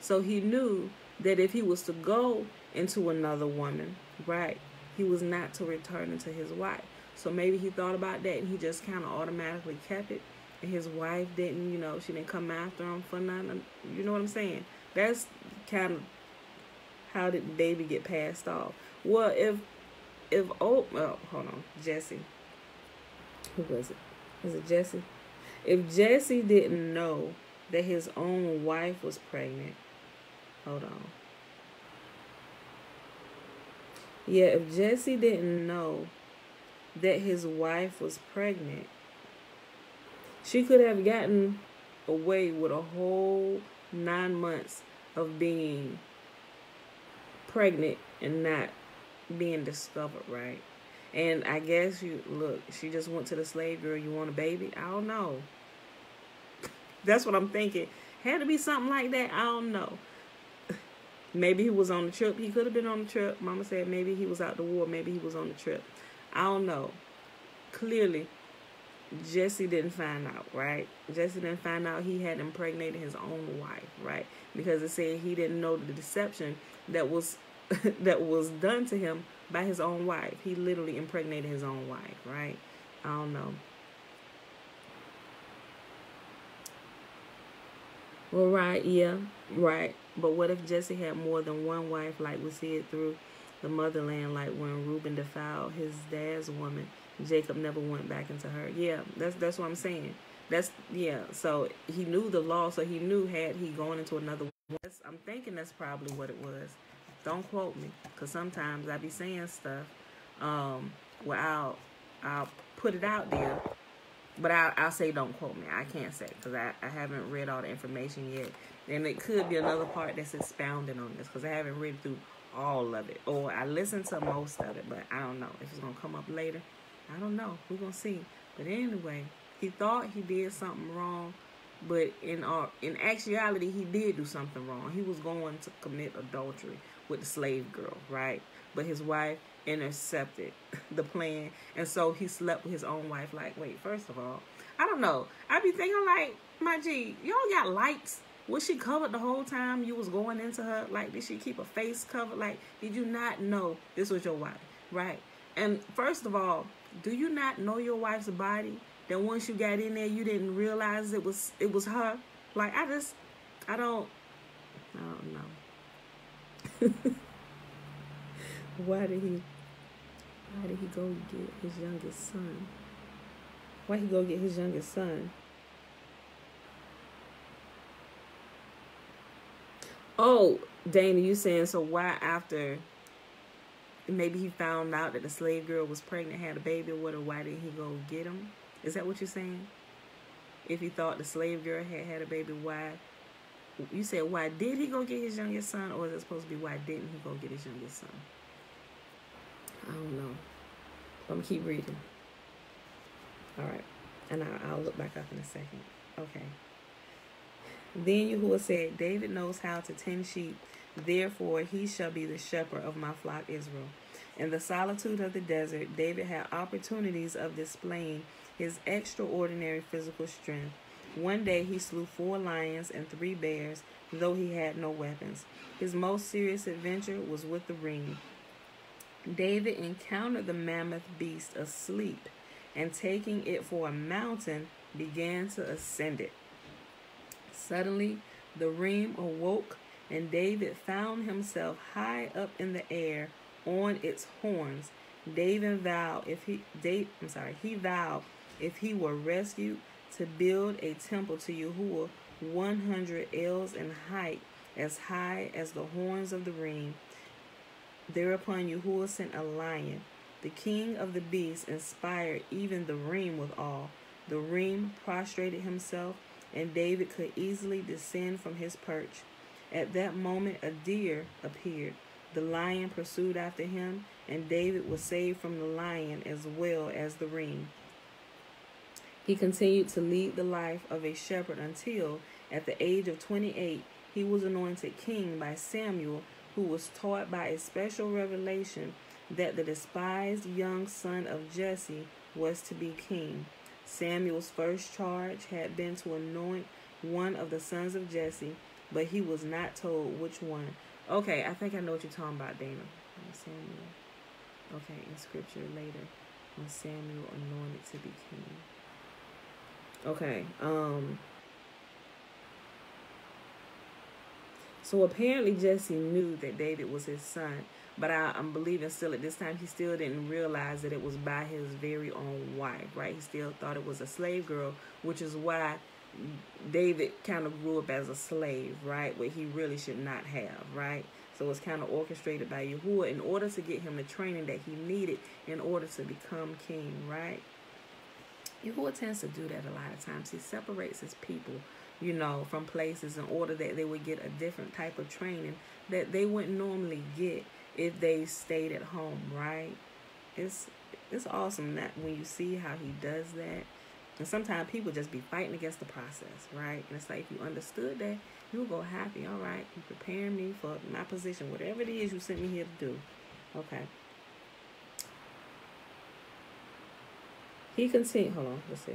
So he knew that if he was to go into another woman, right, he was not to return into his wife. So maybe he thought about that, and he just kind of automatically kept it. And his wife didn't, you know, she didn't come after him for nothing. You know what I'm saying? That's kind of how did David get passed off. Well, hold on, Jesse. Who was it? Was it Jesse? If Jesse didn't know that his own wife was pregnant, hold on. Yeah, if Jesse didn't know that his wife was pregnant, she could have gotten away with a whole 9 months of being pregnant and not being discovered, right? And I guess she just went to the slave girl, you want a baby? I don't know. That's what I'm thinking. Had to be something like that. I don't know. Maybe he was on the trip. He could have been on the trip. Mama said maybe he was out the war. Maybe he was on the trip. I don't know. Clearly, Jesse didn't find out, right? Jesse didn't find out he had impregnated his own wife, right? Because it said he didn't know the deception that was that was done to him by his own wife. He literally impregnated his own wife, right? I don't know. Well, right, yeah, right. But what if Jesse had more than one wife, like we see it through the motherland, like when Reuben defiled his dad's woman, Jacob never went back into her. Yeah, that's what I'm saying. So he knew the law, so he knew had he gone into another one. I'm thinking that's probably what it was. Don't quote me, because sometimes I be saying stuff where I'll put it out there, but I'll say don't quote me. I can't say, because I haven't read all the information yet. And it could be another part that's expounding on this, because I haven't read through all of it. Or I listened to most of it, but I don't know. If it's going to come up later, I don't know. We're going to see. But anyway, he thought he did something wrong, but in actuality, he did do something wrong. He was going to commit adultery with the slave girl, right? But his wife intercepted the plan, and so he slept with his own wife. Like, wait, first of all, I don't know. I be thinking like, my G, y'all got lights. Was she covered the whole time you was going into her? Like, did she keep her face covered? Like, did you not know this was your wife, right? And first of all, do you not know your wife's body? that once you got in there, you didn't realize it was her? Like, I don't know. Why did he go get his youngest son? Why he go get his youngest son? Oh, Dana, you saying, so why after maybe he found out that the slave girl was pregnant, had a baby or whatever, why didn't he go get him? Is that what you're saying? If he thought the slave girl had a baby, why? You said, why did he go get his youngest son? Or is it supposed to be, why didn't he go get his youngest son? I don't know. I'm going to keep reading. All right. And I'll look back up in a second. Okay. Then Yahuwah said, David knows how to tend sheep. Therefore, he shall be the shepherd of my flock Israel. In the solitude of the desert, David had opportunities of displaying his extraordinary physical strength. One day he slew 4 lions and 3 bears, though he had no weapons. His most serious adventure was with the ring. David encountered the mammoth beast asleep, and taking it for a mountain, began to ascend it. Suddenly, the reem awoke, and David found himself high up in the air on its horns. David vowed he vowed if he were rescued to build a temple to Yahuwah 100 ells in height, as high as the horns of the reem. Thereupon Yahuwah sent a lion. The king of the beasts inspired even the reem with awe. The reem prostrated himself, and David could easily descend from his perch. At that moment a deer appeared. The lion pursued after him, and David was saved from the lion as well as the reem. He continued to lead the life of a shepherd until, at the age of 28, he was anointed king by Samuel, who was taught by a special revelation that the despised young son of Jesse was to be king. Samuel's first charge had been to anoint one of the sons of Jesse, but he was not told which one. Okay, I think I know what you're talking about, Dana. Samuel. Okay, in scripture later, when Samuel anointed to be king. Okay, so apparently Jesse knew that David was his son, but I'm believing still at this time he still didn't realize that it was by his very own wife, right? He still thought it was a slave girl, which is why David kind of grew up as a slave, right? What he really should not have, right? So it's kind of orchestrated by Yahuwah in order to get him the training that he needed in order to become king, right? Yahuwah tends to do that a lot of times. He separates his people, from places in order that they would get a different type of training that they wouldn't normally get if they stayed at home, right? It's awesome that when you see how he does that. And sometimes people just be fighting against the process, right? And it's like, if you understood that, you would go happy. All right, you preparing me for my position, whatever it is you sent me here to do. Okay. He continued, hold on, let's see.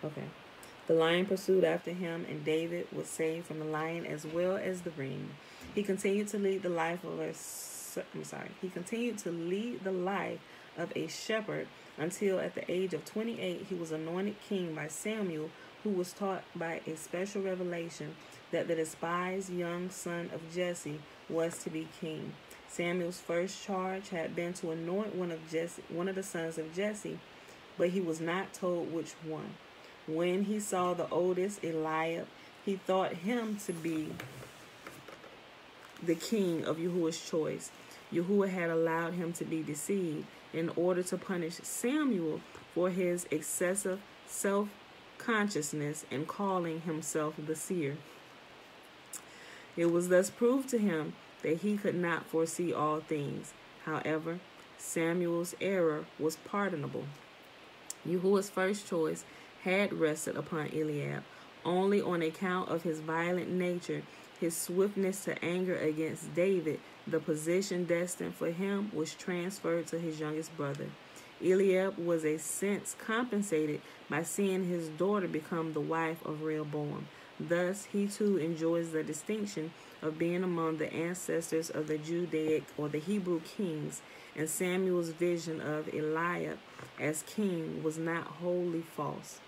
Okay. The lion pursued after him, and David was saved from the lion as well as the reem. He continued to lead the life of a shepherd until at the age of 28 he was anointed king by Samuel, who was taught by a special revelation that the despised young son of Jesse was to be king. Samuel's first charge had been to anoint one of the sons of Jesse, but he was not told which one. When he saw the oldest, Eliab, he thought him to be the king of Yahuwah's choice. Yahuwah had allowed him to be deceived in order to punish Samuel for his excessive self-consciousness and calling himself the seer. It was thus proved to him that he could not foresee all things. However, Samuel's error was pardonable. Yahuwah's first choice had rested upon Eliab only on account of his violent nature, his swiftness to anger against David. The position destined for him was transferred to his youngest brother. Eliab was a sense compensated by seeing his daughter become the wife of Rehoboam. Thus, he too enjoys the distinction of being among the ancestors of the Judaic or the Hebrew kings, and Samuel's vision of Eliab as king was not wholly false.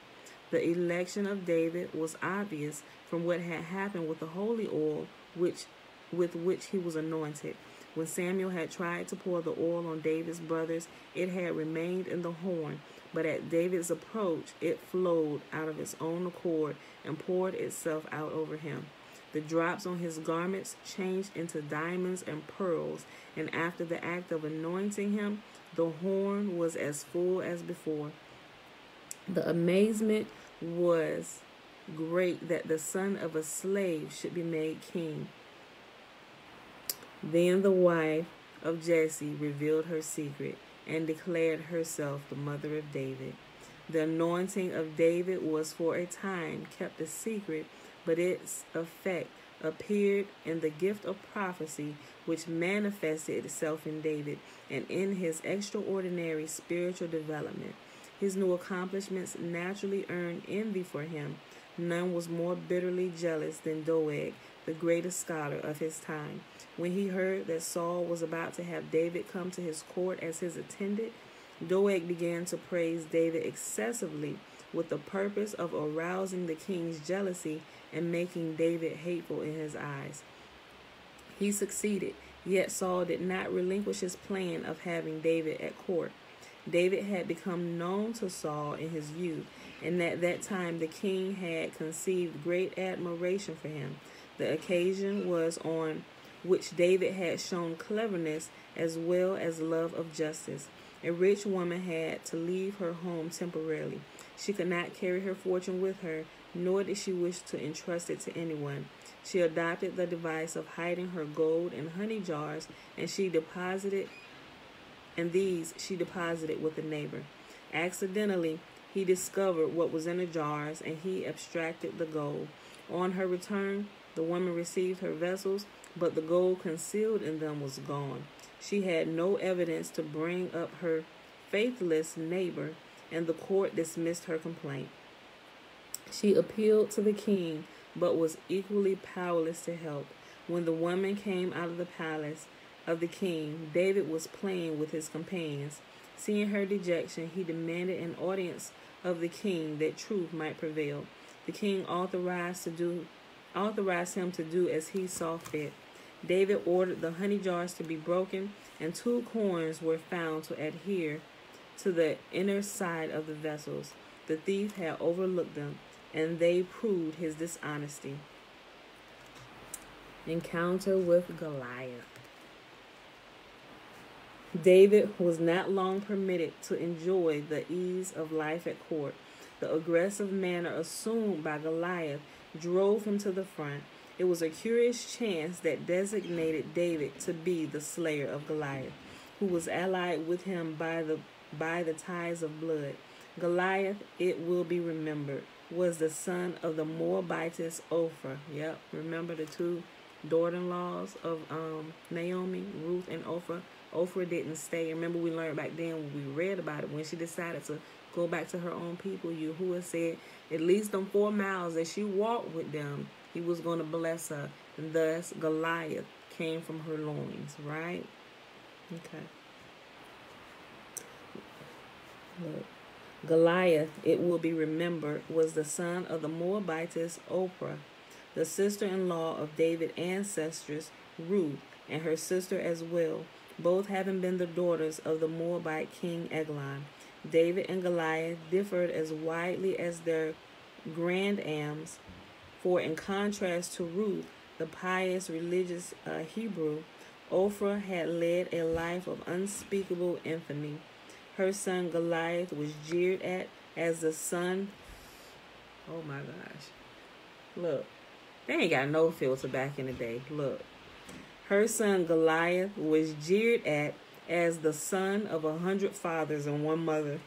The election of David was obvious from what had happened with the holy oil with which he was anointed. When Samuel had tried to pour the oil on David's brothers, it had remained in the horn, but at David's approach, it flowed out of its own accord and poured itself out over him. The drops on his garments changed into diamonds and pearls, and after the act of anointing him, the horn was as full as before. The amazement was great that the son of a slave should be made king. Then the wife of Jesse revealed her secret and declared herself the mother of David. The anointing of David was for a time kept a secret, but its effect appeared in the gift of prophecy, which manifested itself in David and in his extraordinary spiritual development. His new accomplishments naturally earned envy for him. None was more bitterly jealous than Doeg, the greatest scholar of his time. When he heard that Saul was about to have David come to his court as his attendant, Doeg began to praise David excessively with the purpose of arousing the king's jealousy and making David hateful in his eyes. He succeeded, yet Saul did not relinquish his plan of having David at court. David had become known to Saul in his youth, and at that time the king had conceived great admiration for him. The occasion was on which David had shown cleverness as well as love of justice. A rich woman had to leave her home temporarily. She could not carry her fortune with her, nor did she wish to entrust it to anyone. She adopted the device of hiding her gold in honey jars, and these she deposited with a neighbor. Accidentally, he discovered what was in the jars, and he abstracted the gold. On her return, the woman received her vessels, but the gold concealed in them was gone. She had no evidence to bring up her faithless neighbor, and the court dismissed her complaint. She appealed to the king, but was equally powerless to help. When the woman came out of the palace of the king, David was playing with his companions. Seeing her dejection, he demanded an audience of the king that truth might prevail. The king authorized him to do as he saw fit. David ordered the honey jars to be broken, and 2 corns were found to adhere to the inner side of the vessels. The thief had overlooked them, and they proved his dishonesty. Encounter with Goliath. David was not long permitted to enjoy the ease of life at court. The aggressive manner assumed by Goliath drove him to the front. It was a curious chance that designated David to be the slayer of Goliath, who was allied with him by the ties of blood. Goliath, it will be remembered, was the son of the Moabitess Ophrah. Yep, remember the 2 daughter-in-laws of Naomi, Ruth and Ophrah. Ophrah didn't stay. Remember we learned back then when we read about it, when she decided to go back to her own people, Yahuwah said at least them 4 miles that she walked with them, he was going to bless her. And thus Goliath came from her loins, right? Okay. Look. Goliath, it will be remembered, was the son of the Moabitess Ophrah, the sister-in-law of David's ancestress Ruth, and her sister as well, both having been the daughters of the Moabite king Eglon. David and Goliath differed as widely as their grandams, for in contrast to Ruth, the pious religious Hebrew, Ophrah had led a life of unspeakable infamy. Her son Goliath was jeered at as the son. Oh my gosh. Look, they ain't got no filter back in the day. Look. Her son Goliath was jeered at as the son of 100 fathers and 1 mother.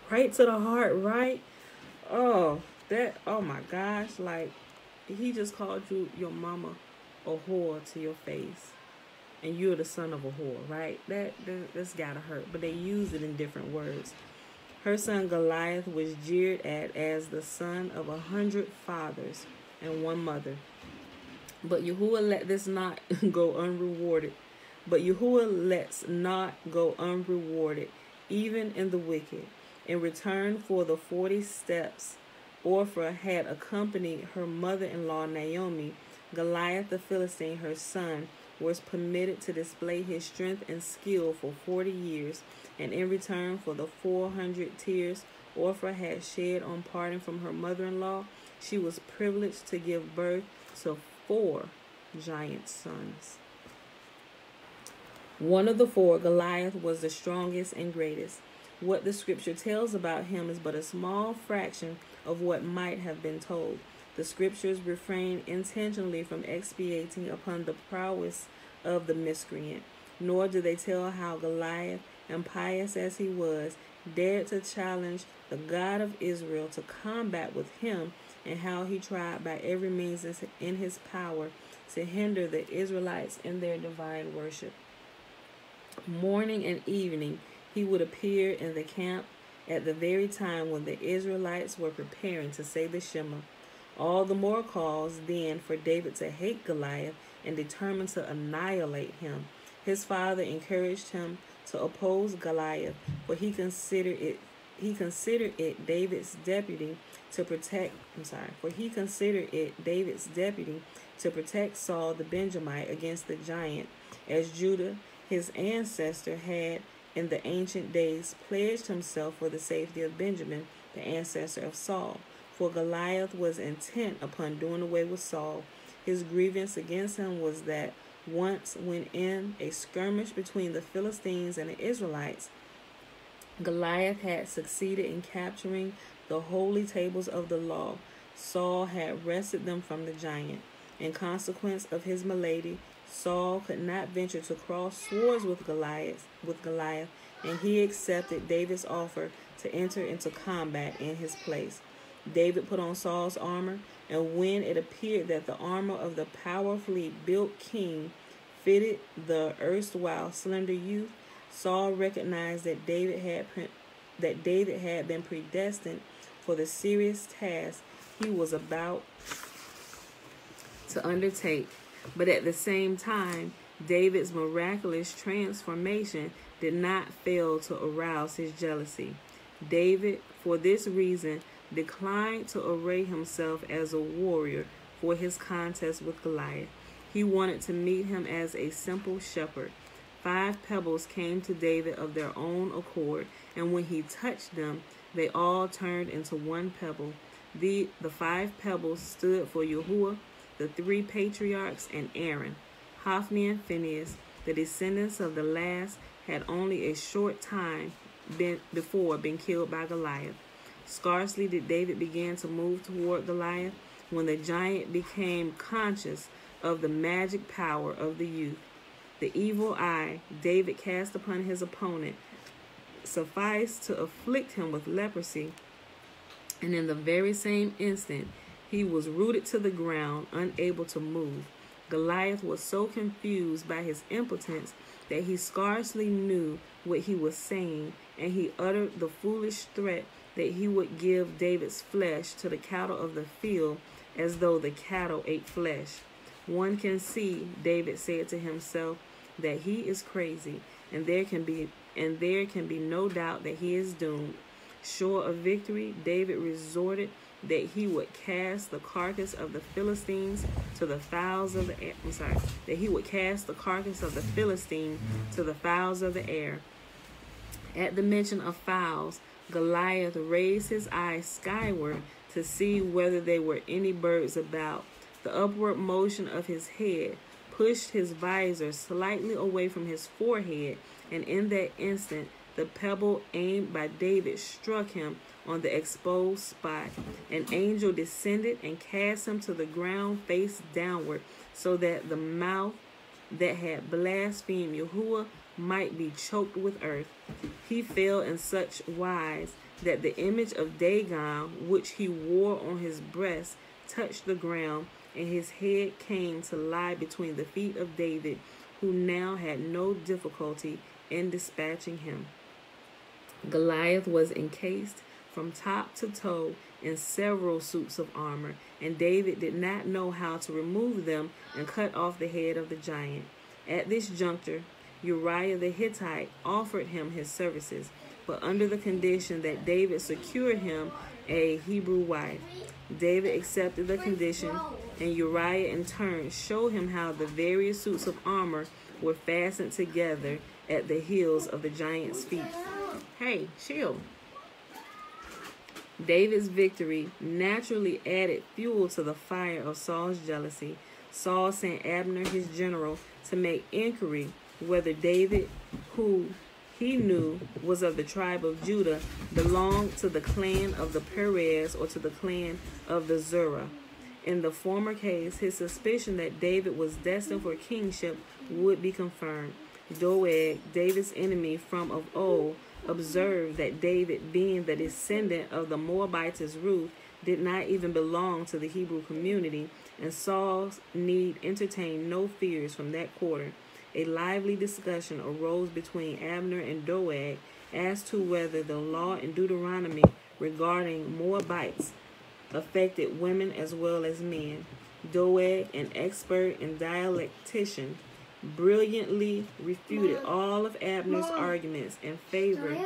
Right to the heart, right? Oh my gosh. Like, he just called you your mama a whore to your face. And you're the son of a whore, right? That's gotta hurt. But they use it in different words. Her son Goliath was jeered at as the son of 100 fathers and 1 mother. But Yahuwah let this not go unrewarded. But Yahuwah lets not go unrewarded, even in the wicked. In return for the 40 steps Orpah had accompanied her mother-in-law Naomi, Goliath the Philistine, her son, was permitted to display his strength and skill for 40 years, and in return for the 400 tears Orpah had shed on parting from her mother-in-law, she was privileged to give birth to 4 giant sons. One of the 4, Goliath, was the strongest and greatest. What the scripture tells about him is but a small fraction of what might have been told. The scriptures refrain intentionally from expatiating upon the prowess of the miscreant, nor do they tell how Goliath, impious as he was, dared to challenge the God of Israel to combat with him, and how he tried by every means in his power to hinder the Israelites in their divine worship. Morning and evening he would appear in the camp at the very time when the Israelites were preparing to say the Shema. All the more cause then for David to hate Goliath and determine to annihilate him. His father encouraged him to oppose Goliath, for he considered it David's deputy to protect Saul the Benjamite against the giant, as Judah, his ancestor, had in the ancient days pledged himself for the safety of Benjamin, the ancestor of Saul. For Goliath was intent upon doing away with Saul. His grievance against him was that once, when in a skirmish between the Philistines and the Israelites, Goliath had succeeded in capturing the holy tables of the law, Saul had wrested them from the giant. In consequence of his malady, Saul could not venture to cross swords with Goliath, and he accepted David's offer to enter into combat in his place. David put on Saul's armor, and when it appeared that the armor of the powerfully built king fitted the erstwhile slender youth, Saul recognized that David had been predestined for the serious task he was about to undertake. But at the same time, David's miraculous transformation did not fail to arouse his jealousy. David, for this reason, declined to array himself as a warrior for his contest with Goliath. He wanted to meet him as a simple shepherd. 5 pebbles came to David of their own accord, and when he touched them, they all turned into 1 pebble. The 5 pebbles stood for Yahuwah, the 3 patriarchs, and Aaron. Hophni and Phinehas, the descendants of the last, had only a short time before been killed by Goliath. Scarcely did David begin to move toward Goliath when the giant became conscious of the magic power of the youth. The evil eye David cast upon his opponent sufficed to afflict him with leprosy, and in the very same instant he was rooted to the ground, unable to move. Goliath was so confused by his impotence that he scarcely knew what he was saying, and he uttered the foolish threat that he would give David's flesh to the cattle of the field, as though the cattle ate flesh. One can see, David said to himself, that he is crazy, and there can be no doubt that he is doomed. Sure of victory, David resorted that he would cast the carcass of the Philistines to the fowls of the air. That he would cast the carcass of the Philistine to the fowls of the air. At the mention of fowls, Goliath raised his eyes skyward to see whether there were any birds about. The upward motion of his head pushed his visor slightly away from his forehead, and in that instant the pebble aimed by David struck him on the exposed spot. An angel descended and cast him to the ground face downward, so that the mouth that had blasphemed Yahuwah might be choked with earth. He fell in such wise that the image of Dagon, which he wore on his breast, touched the ground, and his head came to lie between the feet of David, who now had no difficulty in dispatching him. Goliath was encased from top to toe in several suits of armor, and David did not know how to remove them and cut off the head of the giant. At this juncture, Uriah the Hittite offered him his services. but under the condition that David secured him a Hebrew wife. David accepted the condition, and Uriah in turn showed him how the various suits of armor were fastened together at the heels of the giant's feet. Hey, chill. David's victory naturally added fuel to the fire of Saul's jealousy. Saul sent Abner, his general, to make inquiry whether David, who he knew was of the tribe of Judah, belonged to the clan of the Perez or to the clan of the Zerah. In the former case, his suspicion that David was destined for kingship would be confirmed. Doeg, David's enemy from of old, observed that David, being the descendant of the Moabitess Ruth, did not even belong to the Hebrew community, and Saul's need entertained no fears from that quarter. A lively discussion arose between Abner and Doeg as to whether the law in Deuteronomy regarding Moabites affected women as well as men. Doeg, an expert in dialectician, brilliantly refuted all of Abner's arguments in favor.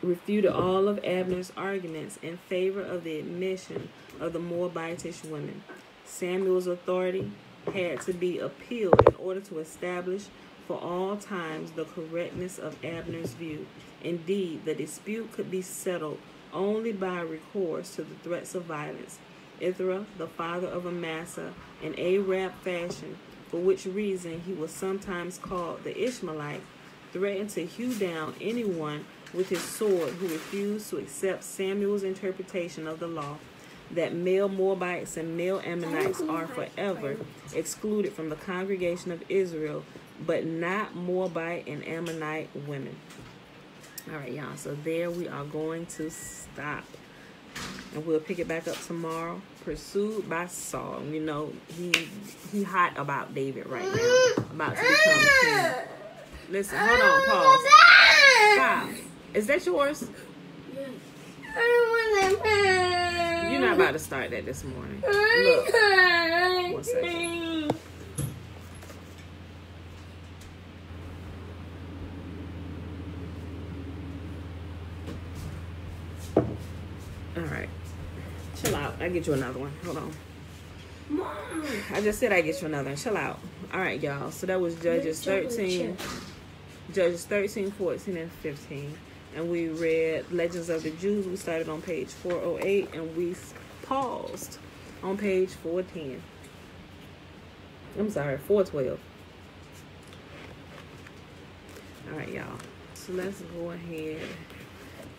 Refuted all of Abner's arguments in favor of the admission of the Moabitish women. Samuel's authority had to be appealed in order to establish for all times the correctness of Abner's view. Indeed, the dispute could be settled only by recourse to the threats of violence. Ithra, the father of Amasa, in Arab fashion, for which reason he was sometimes called the Ishmaelite, threatened to hew down anyone with his sword who refused to accept Samuel's interpretation of the law, that male Moabites and male Ammonites are forever excluded from the congregation of Israel, but not Moabite and Ammonite women. All right, y'all, so there we are going to stop. And we'll pick it back up tomorrow. Pursued by Saul. You know, he hot about David right now. About to become king. Listen, hold on, pause. Stop. Is that yours? You're not about to start that this morning. Look. 1 second. Alright. Chill out. I'll get you another one. Hold on. Mom. I just said I'd get you another one. Chill out. Alright, y'all. So that was Judges 13. Judges 13, 14, and 15. And we read Legends of the Jews. We started on page 408 and we paused on page 410. I'm sorry, 412. Alright, y'all. So let's go ahead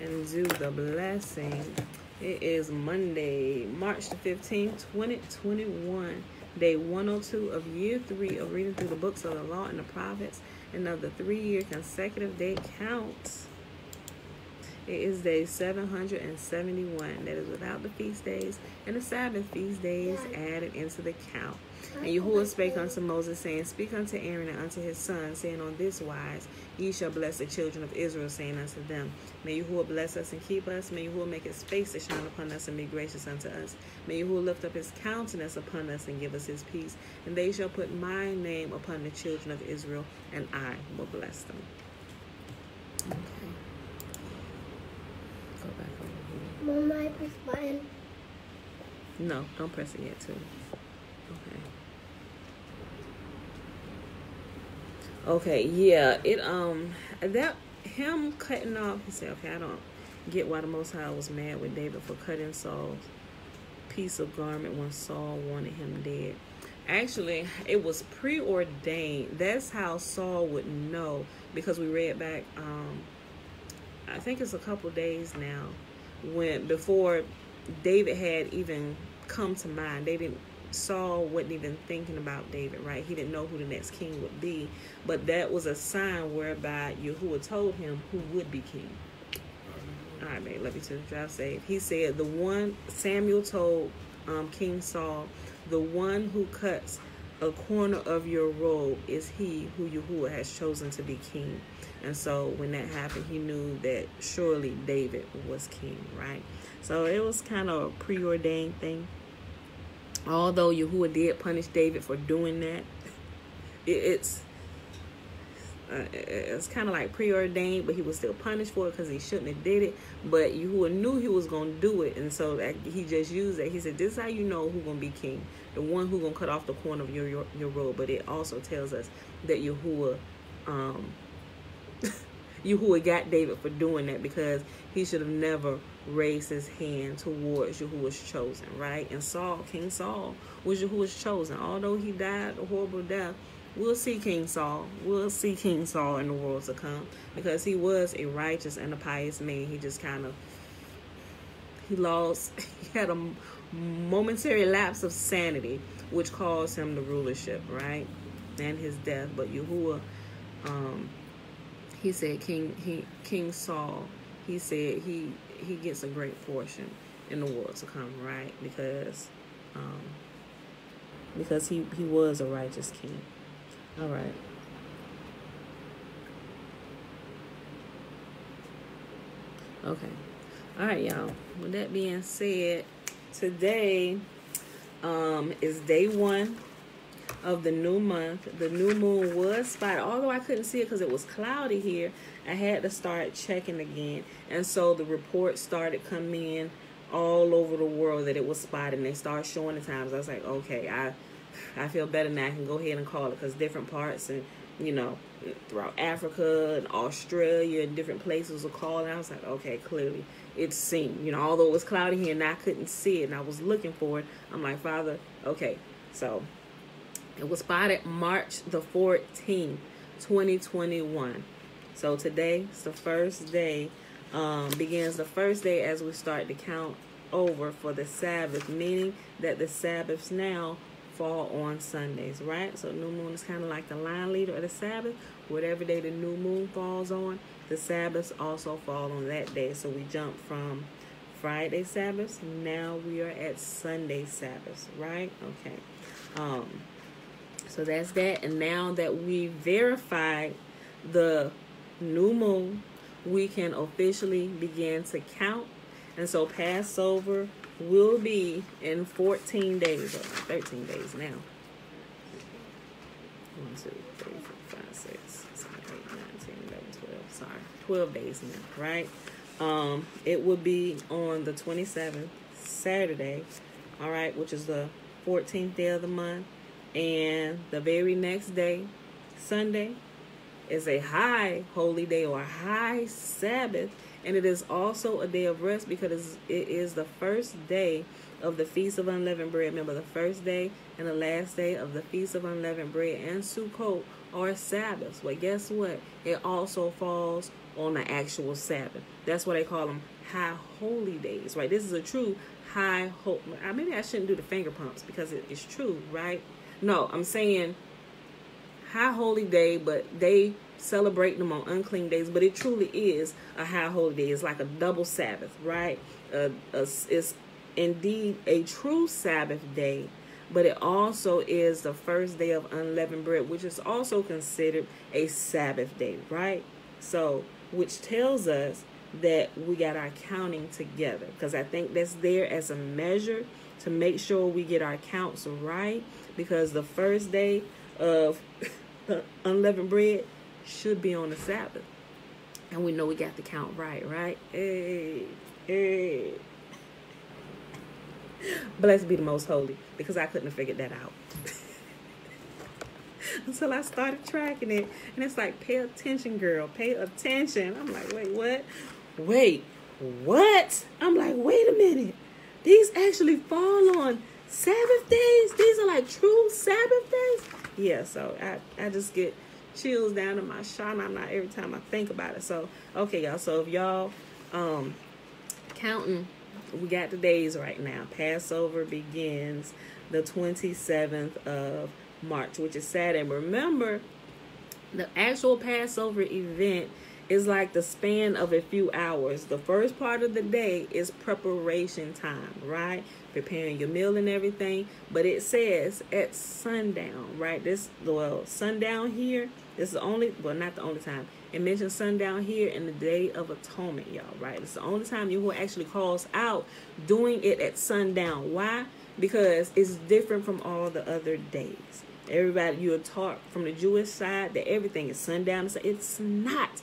and do the blessing. It is Monday, March the 15th, 2021. Day 102 of year 3 of reading through the books of the law and the prophets and of the 3-year consecutive day count. It is day 771. That is without the feast days and the Sabbath feast days added into the count. And Yahuwah spake unto Moses, saying, Speak unto Aaron and unto his sons, saying, On this wise ye shall bless the children of Israel, saying unto them, May Yahuwah bless us and keep us. May Yahuwah make his face to shine upon us and be gracious unto us. May Yahuwah lift up his countenance upon us and give us his peace. And they shall put my name upon the children of Israel, and I will bless them. Okay. Go back over here. Mom, I press button. No, don't press it yet, too. Okay, yeah, that him cutting off, he said, okay, I don't get why the Most High was mad with David for cutting Saul's piece of garment when Saul wanted him dead. Actually, it was preordained. That's how Saul would know, because we read back, I think it's a couple days now, before David had even come to mind. Saul wasn't even thinking about David, right? He didn't know who the next king would be, but that was a sign whereby Yahuwah told him who would be king. All right, babe, love you too. Drive safe. He said, Samuel told King Saul, the one who cuts a corner of your robe is he who Yahuwah has chosen to be king. And so when that happened, he knew that surely David was king, right? So it was kind of a preordained thing. Although Yahuwah did punish David for doing that, it's kind of like preordained, but he was still punished for it because he shouldn't have did it. But Yahuwah knew he was going to do it, and so that he just used that. He said, this is how you know who's going to be king, the one who's going to cut off the corner of your robe. But it also tells us that Yahuwah Yahuwah got David for doing that, because he should have never raised his hand towards Yahuwah's chosen, right? And King Saul was Yahuwah's chosen. Although he died a horrible death, we'll see King Saul. We'll see King Saul in the world to come, because he was a righteous and a pious man. He just kind of, he had a momentary lapse of sanity, which caused him the rulership, right? And his death. But Yahuwah, he said King Saul, he said he gets a great portion in the world to come, right? Because he was a righteous king. All right. Okay. All right, y'all. With that being said, today is day 1 of the new month. The new moon was spotted, although I couldn't see it because it was cloudy here. I had to start checking again, and so the reports started coming in all over the world that it was spotted, and they started showing the times. I was like, okay, I feel better now. I can go ahead and call it, because different parts and throughout Africa and Australia and different places were calling. I was like, okay, clearly it's seen. Although it was cloudy here and I couldn't see it, and I was looking for it. I'm like, Father, okay. So it was spotted March the 14th, 2021. So today is the first day, begins the first day as we start to count over for the Sabbath, meaning that the Sabbaths now fall on Sundays, right? So new moon is kind of like the line leader of the Sabbath. Whatever day the new moon falls on, the Sabbaths also fall on that day. So we jump from Friday Sabbaths, now we are at Sunday Sabbaths, right? Okay. So that's that. And now that we verified the new moon, we can officially begin to count. And so Passover will be in 14 days, or 13 days now. 1, 2, 3, 4, 5, 6, 7, 8, 9, 10, 11, 12. Sorry, 12 days now, right? It will be on the 27th, Saturday, all right, which is the 14th day of the month. And the very next day, Sunday, is a high holy day or a high Sabbath. And it is also a day of rest, because it is the first day of the Feast of Unleavened Bread. Remember, the first day and the last day of the Feast of Unleavened Bread and Sukkot are Sabbaths. But guess what? It also falls on the actual Sabbath. That's why they call them high holy days, right? This is a true high holy. Maybe I shouldn't do the finger pumps, because it's true, right? No, I'm saying high holy day, but they celebrate them on unclean days. But it truly is a high holy day. It's like a double Sabbath, right? It's indeed a true Sabbath day, but it also is the first day of unleavened bread, which is also considered a Sabbath day, right? So, which tells us that we got our counting together, because I think that's there as a measure to make sure we get our counts right, because the first day of unleavened bread should be on the Sabbath, and we know we got the count right? Hey. Blessed be the most holy, because I couldn't have figured that out until I started tracking it. And it's like, pay attention, girl, pay attention. I'm like, wait, what? I'm like, wait a minute, these actually fall on Sabbath days? These are like true Sabbath days? Yeah, so I just get chills down in my shana every time I think about it. So, okay, y'all. So if y'all counting, we got the days right now. Passover begins the 27th of March, which is Saturday. Remember, the actual Passover event is like the span of a few hours. The first part of the day is preparation time, right? Preparing your meal and everything. But it says at sundown, right? Sundown here, this is not the only time. It mentions sundown here in the Day of Atonement, y'all, right? It's the only time Yahuwah actually calls out doing it at sundown. Why? Because it's different from all the other days. Everybody, you're taught from the Jewish side that everything is sundown. It's not.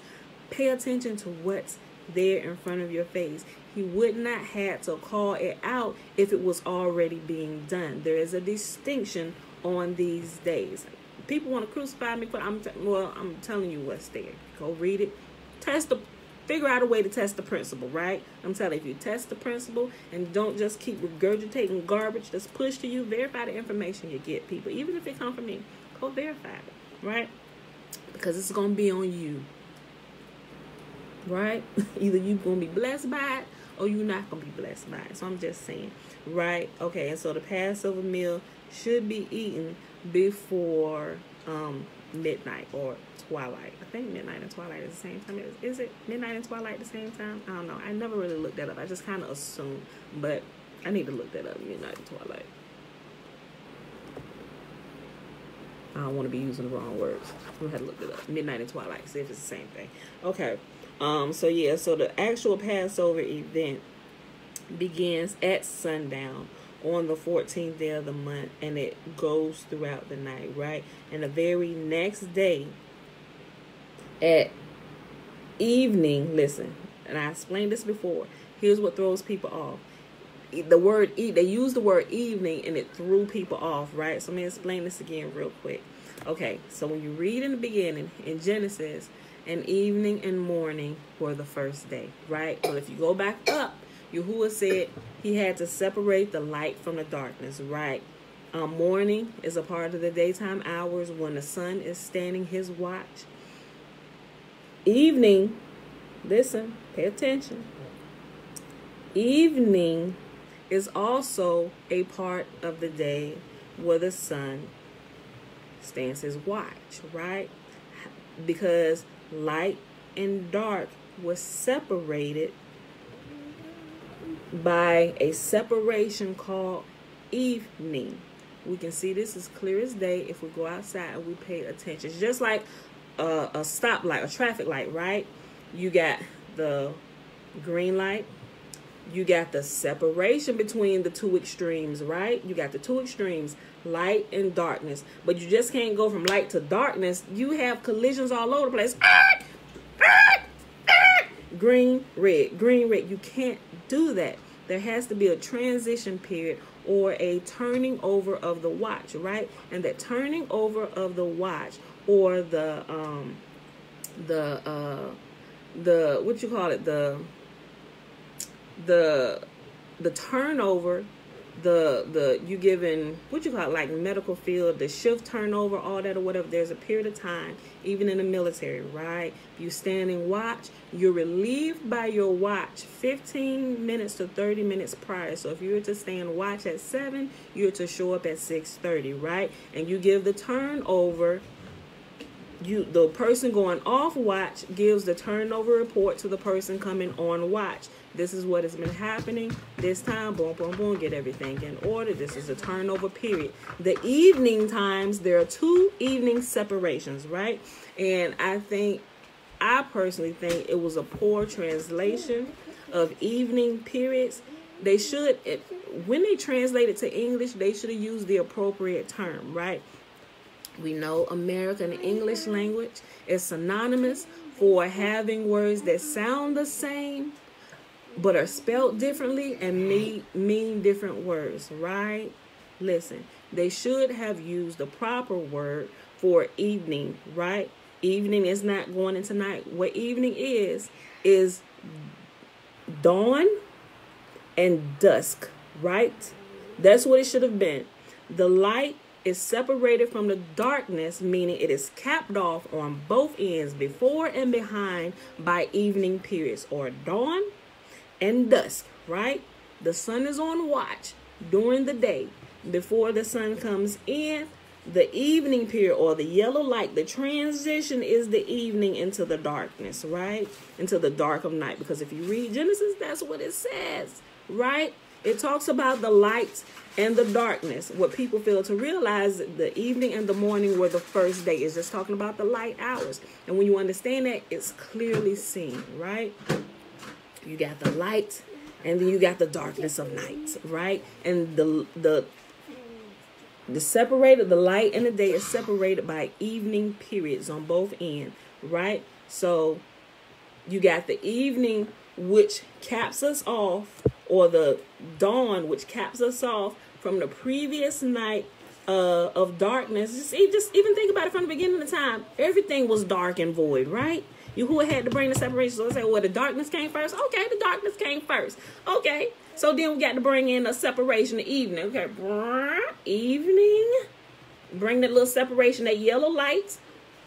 Pay attention to what's there in front of your face. He would not have to call it out if it was already being done. There is a distinction on these days. People want to crucify me, but I'm telling you what's there. Go read it. Figure out a way to test the principle, right? I'm telling you, if you test the principle and don't just keep regurgitating garbage that's pushed to you, verify the information you get, people. Even if it comes from me, go verify it, right? Because it's going to be on you, right? Either you're going to be blessed by it or you're not going to be blessed by it. So I'm just saying, right? Okay, and so the Passover meal should be eaten before midnight or twilight. I think midnight and twilight is the same time. Is it midnight and twilight the same time? I don't know. I never really looked that up. I just kind of assumed, but I need to look that up. Midnight and twilight. I don't want to be using the wrong words. We'll have to look it up. Midnight and twilight. See if it's the same thing. Okay. So yeah. So the actual Passover event begins at sundown on the 14th day of the month, and it goes throughout the night, right? And the very next day at evening, listen, and I explained this before, here's what throws people off. The word they use the word evening, and it threw people off, right? So let me explain this again real quick. Okay, so when you read in the beginning in Genesis, and evening and morning were the first day, right? But if you go back up, Yahuwah said he had to separate the light from the darkness, right? Morning is a part of the daytime hours when the sun is standing his watch. Evening, listen, pay attention. Evening is also a part of the day where the sun stands his watch, right? Because light and dark was separated by a separation called evening. We can see this as clear as day if we go outside and we pay attention. It's just like a stoplight, a traffic light, right? You got the green light. You got the separation between the two extremes, right? You got the two extremes, light and darkness. But you just can't go from light to darkness. You have collisions all over the place. Green, red, green, red. You can't do that. There has to be a transition period or a turning over of the watch, right? And that turning over of the watch or the what you call it, the turnover, the you given, what you call it, like medical field, the shift turnover, all that or whatever. There's a period of time, even in the military, right? You standing watch, you're relieved by your watch 15 minutes to 30 minutes prior. So if you were to stand watch at 7, you're to show up at 6:30, right? And you give the turnover. The person going off watch gives the turnover report to the person coming on watch. This is what has been happening this time. Boom, boom, boom. Get everything in order. This is a turnover period. The evening times, there are 2 evening separations, right? And I personally think it was a poor translation of evening periods. They should, when they translate it to English, they should have used the appropriate term, right? We know American English language is synonymous for having words that sound the same but are spelled differently and mean different words, right? Listen, they should have used the proper word for evening, right? Evening is not going into night. What evening is dawn and dusk, right? That's what it should have been. The light is separated from the darkness, meaning it is capped off on both ends, before and behind, by evening periods, or dawn and dusk, right? The sun is on watch during the day. Before the sun comes in, the evening period, or the yellow light, the transition is the evening into the darkness, right? Into the dark of night. Because if you read Genesis, that's what it says, right? It talks about the light and the darkness. What people fail to realize, the evening and the morning were the first day. It's just talking about the light hours. And when you understand that, it's clearly seen, right? You got the light, and then you got the darkness of night, right? And The light and the day is separated by evening periods on both ends, right? So you got the evening, which caps us off, or the dawn, which caps us off from the previous night of darkness. Just even think about it from the beginning of time. Everything was dark and void, right? Who had to bring the separation? So let's say, well, the darkness came first. Okay, the darkness came first. Okay, so then we got to bring in a separation, the evening. Okay, evening. Bring that little separation, that yellow light.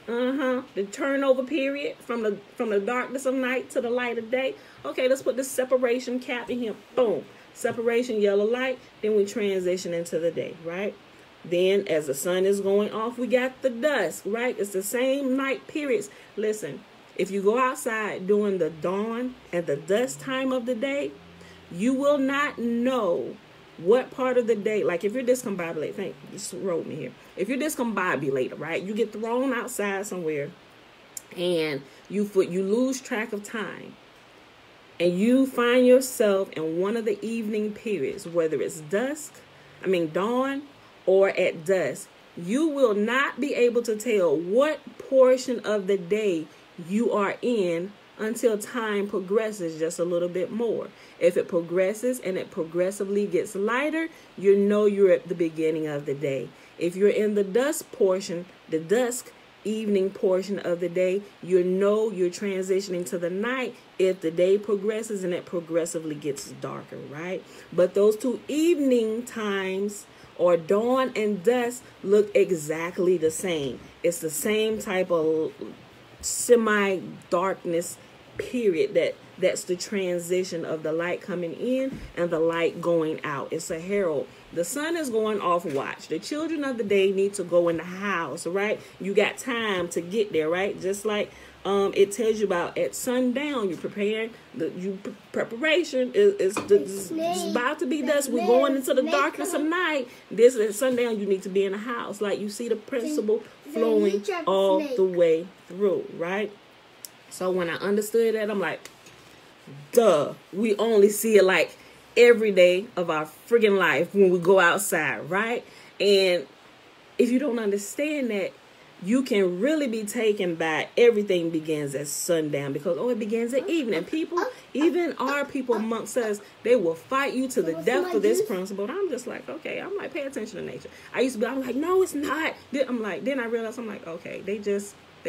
The turnover period from the darkness of night to the light of day. Okay, let's put the separation cap in here. Boom. Separation, yellow light. Then we transition into the day, right? Then as the sun is going off, we got the dusk, right? It's the same night periods. Listen, if you go outside during the dawn and the dusk time of the day, you will not know what part of the day, like if you're discombobulated, just wrote me here. If you're discombobulated, right, you get thrown outside somewhere and you lose track of time and you find yourself in one of the evening periods, whether it's dawn or at dusk, you will not be able to tell what portion of the day you are in until time progresses just a little bit more. If it progresses and it progressively gets lighter, you know you're at the beginning of the day. If you're in the dusk evening portion of the day, you know you're transitioning to the night if the day progresses and it progressively gets darker, right? But those two evening times, or dawn and dusk, look exactly the same. It's the same type of semi-darkness period that's the transition of the light coming in and the light going out. It's a herald. The sun is going off watch. The children of the day need to go in the house, right? You got time to get there, right? Just like it tells you about at sundown, you're preparing. Preparation is about to be dusk. We're going into the darkness of night. This is sundown. You need to be in the house. Like you see the principle flowing all the way through, right? So when I understood that, I'm like, duh. We only see it like every day of our friggin' life when we go outside, right? And if you don't understand that, you can really be taken by everything begins at sundown because, it begins at evening. People, even our people amongst us, they will fight you to the death for this principle. And I'm just like, okay, I'm like, pay attention to nature. I'm like, no, it's not. Then I realized, I'm like, okay, they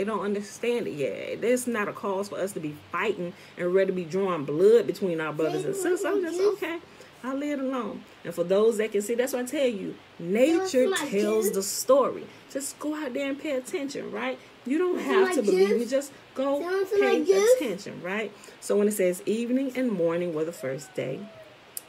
don't understand it yet. There's not a cause for us to be fighting and ready to be drawing blood between our brothers and sisters. I'm just, okay, I'll leave it alone. And for those that can see, that's why I tell you, nature tells the story. Just go out there and pay attention, right? You don't have to believe me. Just go pay attention, right? So when it says evening and morning were the first day,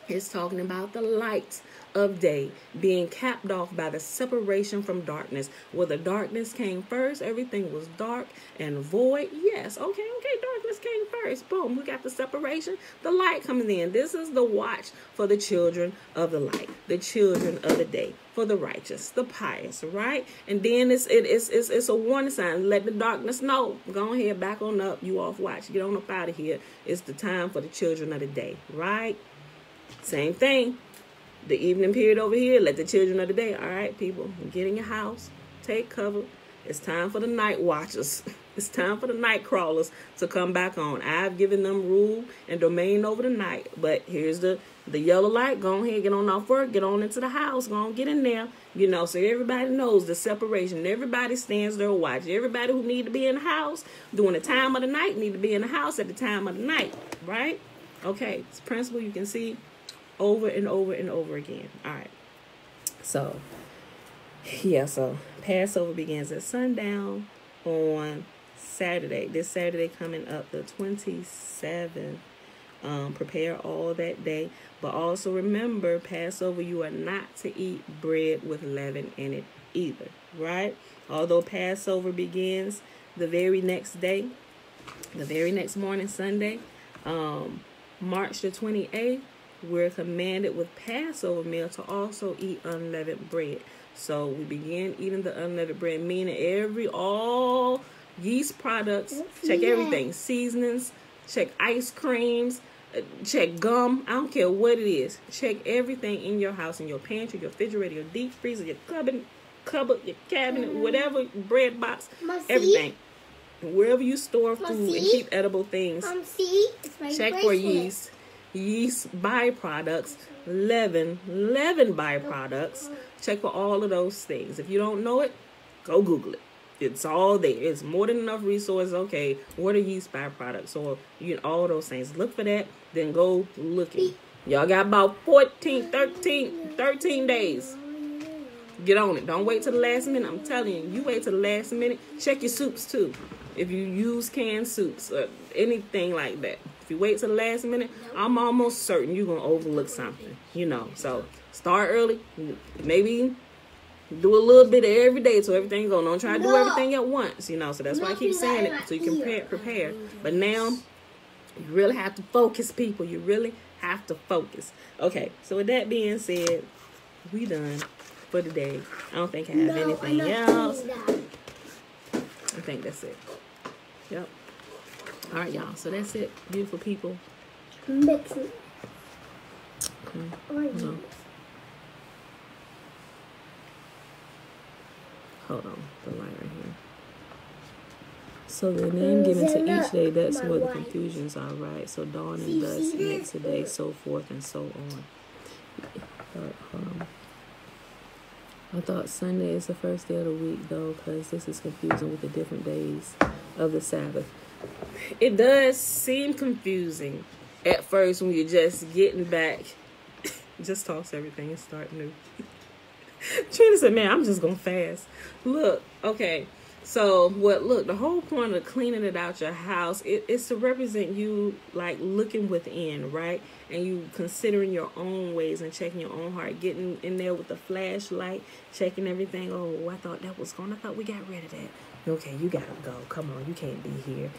it's talking about the light of day being capped off by the separation from darkness. Where the darkness came first, everything was dark and void. Yes, okay, darkness came first. Boom, we got the separation, the light coming in. This is the watch for the children of the light, the children of the day, for the righteous, the pious, right? And then it's a warning sign. Let the darkness know. Go ahead, back on up. You off watch. Get on up out of here. It's the time for the children of the day, right? Same thing. The evening period over here, let the children of the day. All right, people, get in your house. Take cover. It's time for the night watchers. It's time for the night crawlers to come back on. I've given them rule and domain over the night. But here's the yellow light. Go ahead, get on off work. Get on into the house. Go on, get in there. So everybody knows the separation. Everybody stands their watch. Everybody who need to be in the house during the time of the night need to be in the house at the time of the night. Right? Okay. It's principle you can see over and over and over again. All right. So, so Passover begins at sundown on Saturday. This Saturday coming up, the 27th. Prepare all that day. But also remember, Passover, you are not to eat bread with leaven in it either. Right? Although Passover begins the very next day, the very next morning, Sunday, March the 28th, we're commanded with Passover meal to also eat unleavened bread. So we begin eating the unleavened bread, meaning all yeast products, check everything, seasonings, check ice creams, Check gum. I don't care what it is. Check everything in your house, in your pantry, your refrigerator, your deep freezer, your cupboard, your cabinet, whatever, bread box, everything. Wherever you store food and keep edible things. Check for yeast byproducts, leaven byproducts. Check for all of those things. If you don't know it, go Google it. It's all there. It's more than enough resources. Okay, what are yeast byproducts? Or all those things. Look for that. Then go looking. Y'all got about 13 days. Get on it. Don't wait till the last minute. I'm telling you, you wait till the last minute. Check your soups too. If you use canned soups or anything like that. If you wait till the last minute, I'm almost certain you're going to overlook something. So start early. Maybe do a little bit every day so everything goes. Don't try to do everything at once. So that's why I keep saying it. So you can prepare. But now, you really have to focus, people. You really have to focus. Okay, so with that being said, we done for the day. I don't think I have anything else. I think that's it. Yep. All right, y'all. So that's it, beautiful people. Mix it. Hold on, the light right here. So the name given to each day, that's where the confusions are, right? So dawn and dusk, next day, so forth and so on. Hold on. I thought Sunday is the first day of the week, though, because this is confusing with the different days of the Sabbath. It does seem confusing at first when you're just getting back. Just toss everything and start new. Trina said, man, I'm just going to fast. Look, okay. So, the whole point of cleaning it out your house is to represent you, like, looking within, right? And you considering your own ways and checking your own heart, getting in there with the flashlight, checking everything. Oh, I thought that was gone. I thought we got rid of that. Okay, you gotta go. Come on, you can't be here.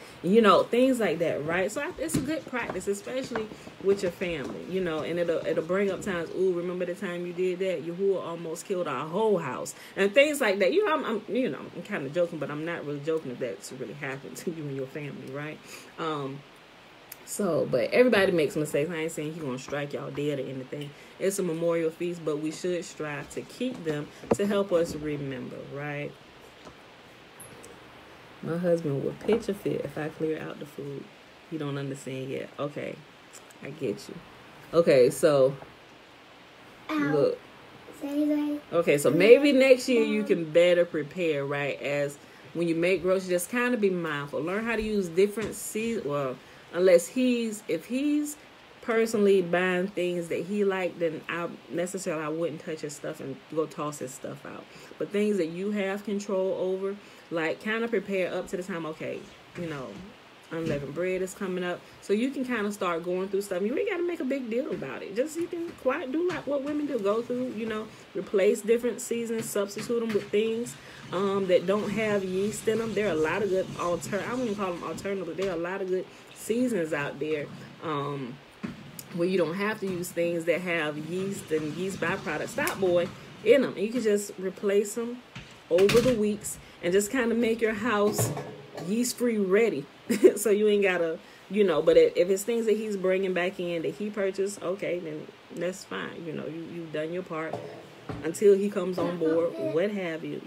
Things like that, right? So it's a good practice, especially with your family, and it'll bring up times. Ooh, remember the time you did that? Yahuwah almost killed our whole house, and things like that. I'm kind of joking, but I'm not really joking if that's really happened to you and your family, right? But everybody makes mistakes. I ain't saying he's gonna strike y'all dead or anything. It's a memorial feast, but we should strive to keep them to help us remember, right? My husband would pitch a fit if I clear out the food. You don't understand yet. Okay, I get you. Okay, so look. Okay, so maybe next year you can better prepare, right? As when you make groceries, just kind of be mindful. Learn how to use different seasons. Well, if he's personally buying things that he liked, then I wouldn't touch his stuff and go toss his stuff out. But things that you have control over, like kind of prepare up to the time, okay, unleavened bread is coming up. So you can kind of start going through stuff. You ain't got to make a big deal about it. Just you can quite do like what women do. Go through, replace different seasons, substitute them with things that don't have yeast in them. There are a lot of good I wouldn't call them alternative, but there are a lot of good seasons out there where you don't have to use things that have yeast and yeast byproducts, in them. And you can just replace them over the weeks and just kind of make your house yeast-free ready. So you ain't got to, but if it's things that he's bringing back in that he purchased, okay, then that's fine. You've done your part until he comes on board, what have you,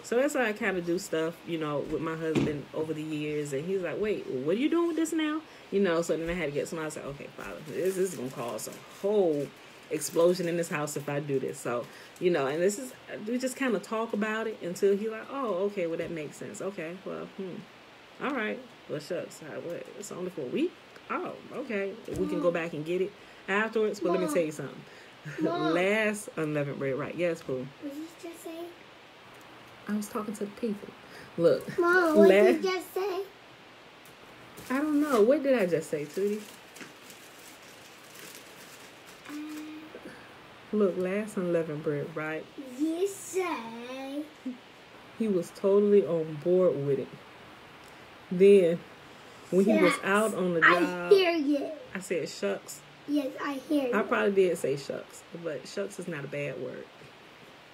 So that's how I kind of do stuff, with my husband over the years. And he's like, wait, what are you doing with this now? So then I had to get somebody. I said, okay, Father, this is going to cause a whole explosion in this house if I do this. So, and we just kind of talk about it until he's like, oh, okay, well, that makes sense. Okay, well, all right. Well, shucks. It's only for a week? Oh, okay. We can go back and get it afterwards. But let me tell you something. Last unleavened bread, right? Yes, Pooh. What did you just say? I was talking to the people. Look. Mom, what did you just say? I don't know. What did I just say, Tootie? Look, last unleavened bread, right? You say. He was totally on board with it. Then, when he was out on the job, I hear you. I said shucks. Yes, I hear you. I probably did say shucks, but shucks is not a bad word.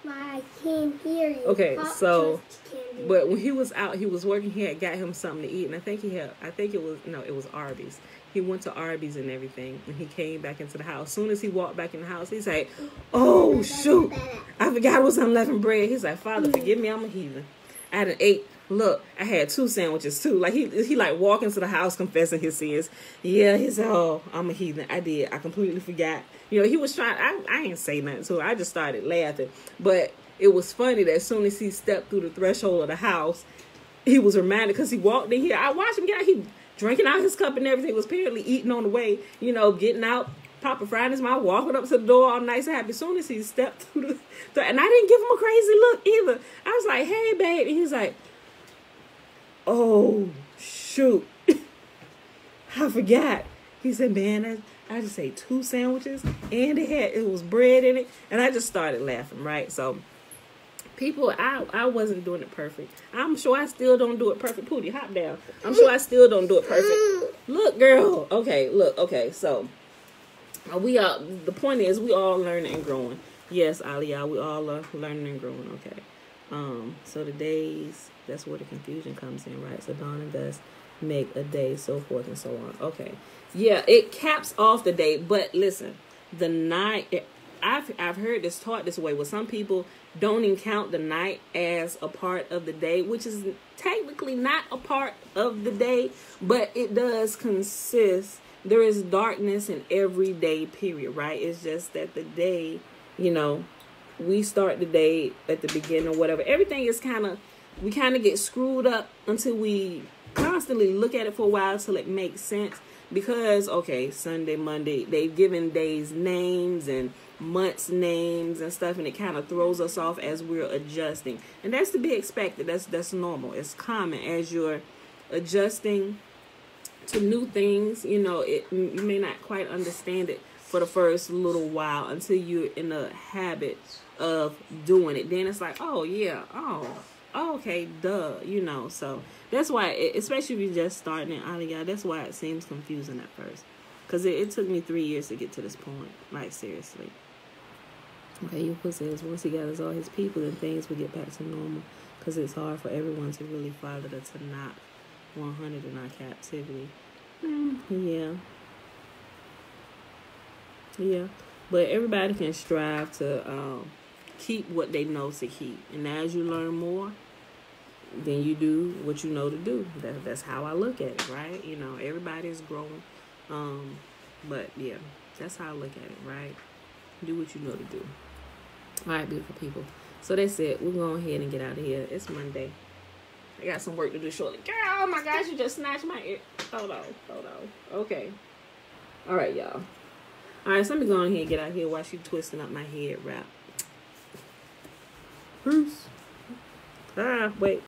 I can't hear you. Okay, Pop so, just can't do but when he was out, he was working. He had got him something to eat, and I think it was Arby's. He went to Arby's and everything, and he came back into the house. As soon as he walked back in the house, he's like, "Oh shoot, I forgot it was unleavened bread." He's like, "Father, forgive me, I'm a heathen. I had ate. Look, I had 2 sandwiches too." Like he like walk into the house confessing his sins. Yeah, he's oh, I'm a heathen. I did. I completely forgot. You know, he was trying. I ain't say nothing to him. I just started laughing, but it was funny that as soon as he stepped through the threshold of the house, he was reminded because he walked in here. I watched him get out. He drinking out his cup and everything. He was apparently eating on the way. You know, getting out, popping fry in his mouth, walking up to the door all nice and happy. As soon as he stepped through and I didn't give him a crazy look either. I was like, "Hey, babe," and he's like, "Oh shoot, I forgot." He said, "Man, I just ate 2 sandwiches and it was bread in it," and I just started laughing. Right, so people, I wasn't doing it perfect. I'm sure I still don't do it perfect. Pootie, hop down. I'm sure I still don't do it perfect. Look, girl. Okay, look. Okay, so the point is we all learning and growing. Yes, Aliyah, we all are learning and growing. Okay. So the days, that's where the confusion comes in, right? So dawn and dusk make a day, so forth and so on. Okay. Yeah, it caps off the day, but listen, the night, I've heard this taught this way, where some people don't even count the night as a part of the day, which is technically not a part of the day, but it does consist. There is darkness in every day, period, right? It's just that the day, you know, we start the day at the beginning or whatever. Everything is we kind of get screwed up until we constantly look at it for a while till it makes sense. Because, okay, Sunday, Monday, they've given days names and months names and stuff, and it kind of throws us off as we're adjusting. And that's to be expected. That's normal. It's common as you're adjusting to new things. You know, you may not quite understand it for the first little while until you're in the habit of doing it. Then it's like, oh yeah, oh okay, duh, you know. So that's why, especially if you're just starting in Aliyah, that's why it seems confusing at first. Because it took me 3 years to get to this point. Like, seriously. Okay, Yahuwah says, once he gathers all his people, then things will get back to normal. Because it's hard for everyone to really follow the Tanakh 100 in our captivity. Yeah. Yeah. But everybody can strive to keep what they know to keep. And as you learn more, then you do what you know to do. That's how I look at it, right? You know, everybody's growing. But yeah, that's how I look at it, right? Do what you know to do. All right, beautiful people. So that's it. We're going ahead and get out of here. It's Monday. I got some work to do shortly. Girl, oh my gosh, you just snatched my ear. Hold on. Okay. All right, y'all. All right, so let me go on here and get out here while she's twisting up my head wrap. Peace. Wait.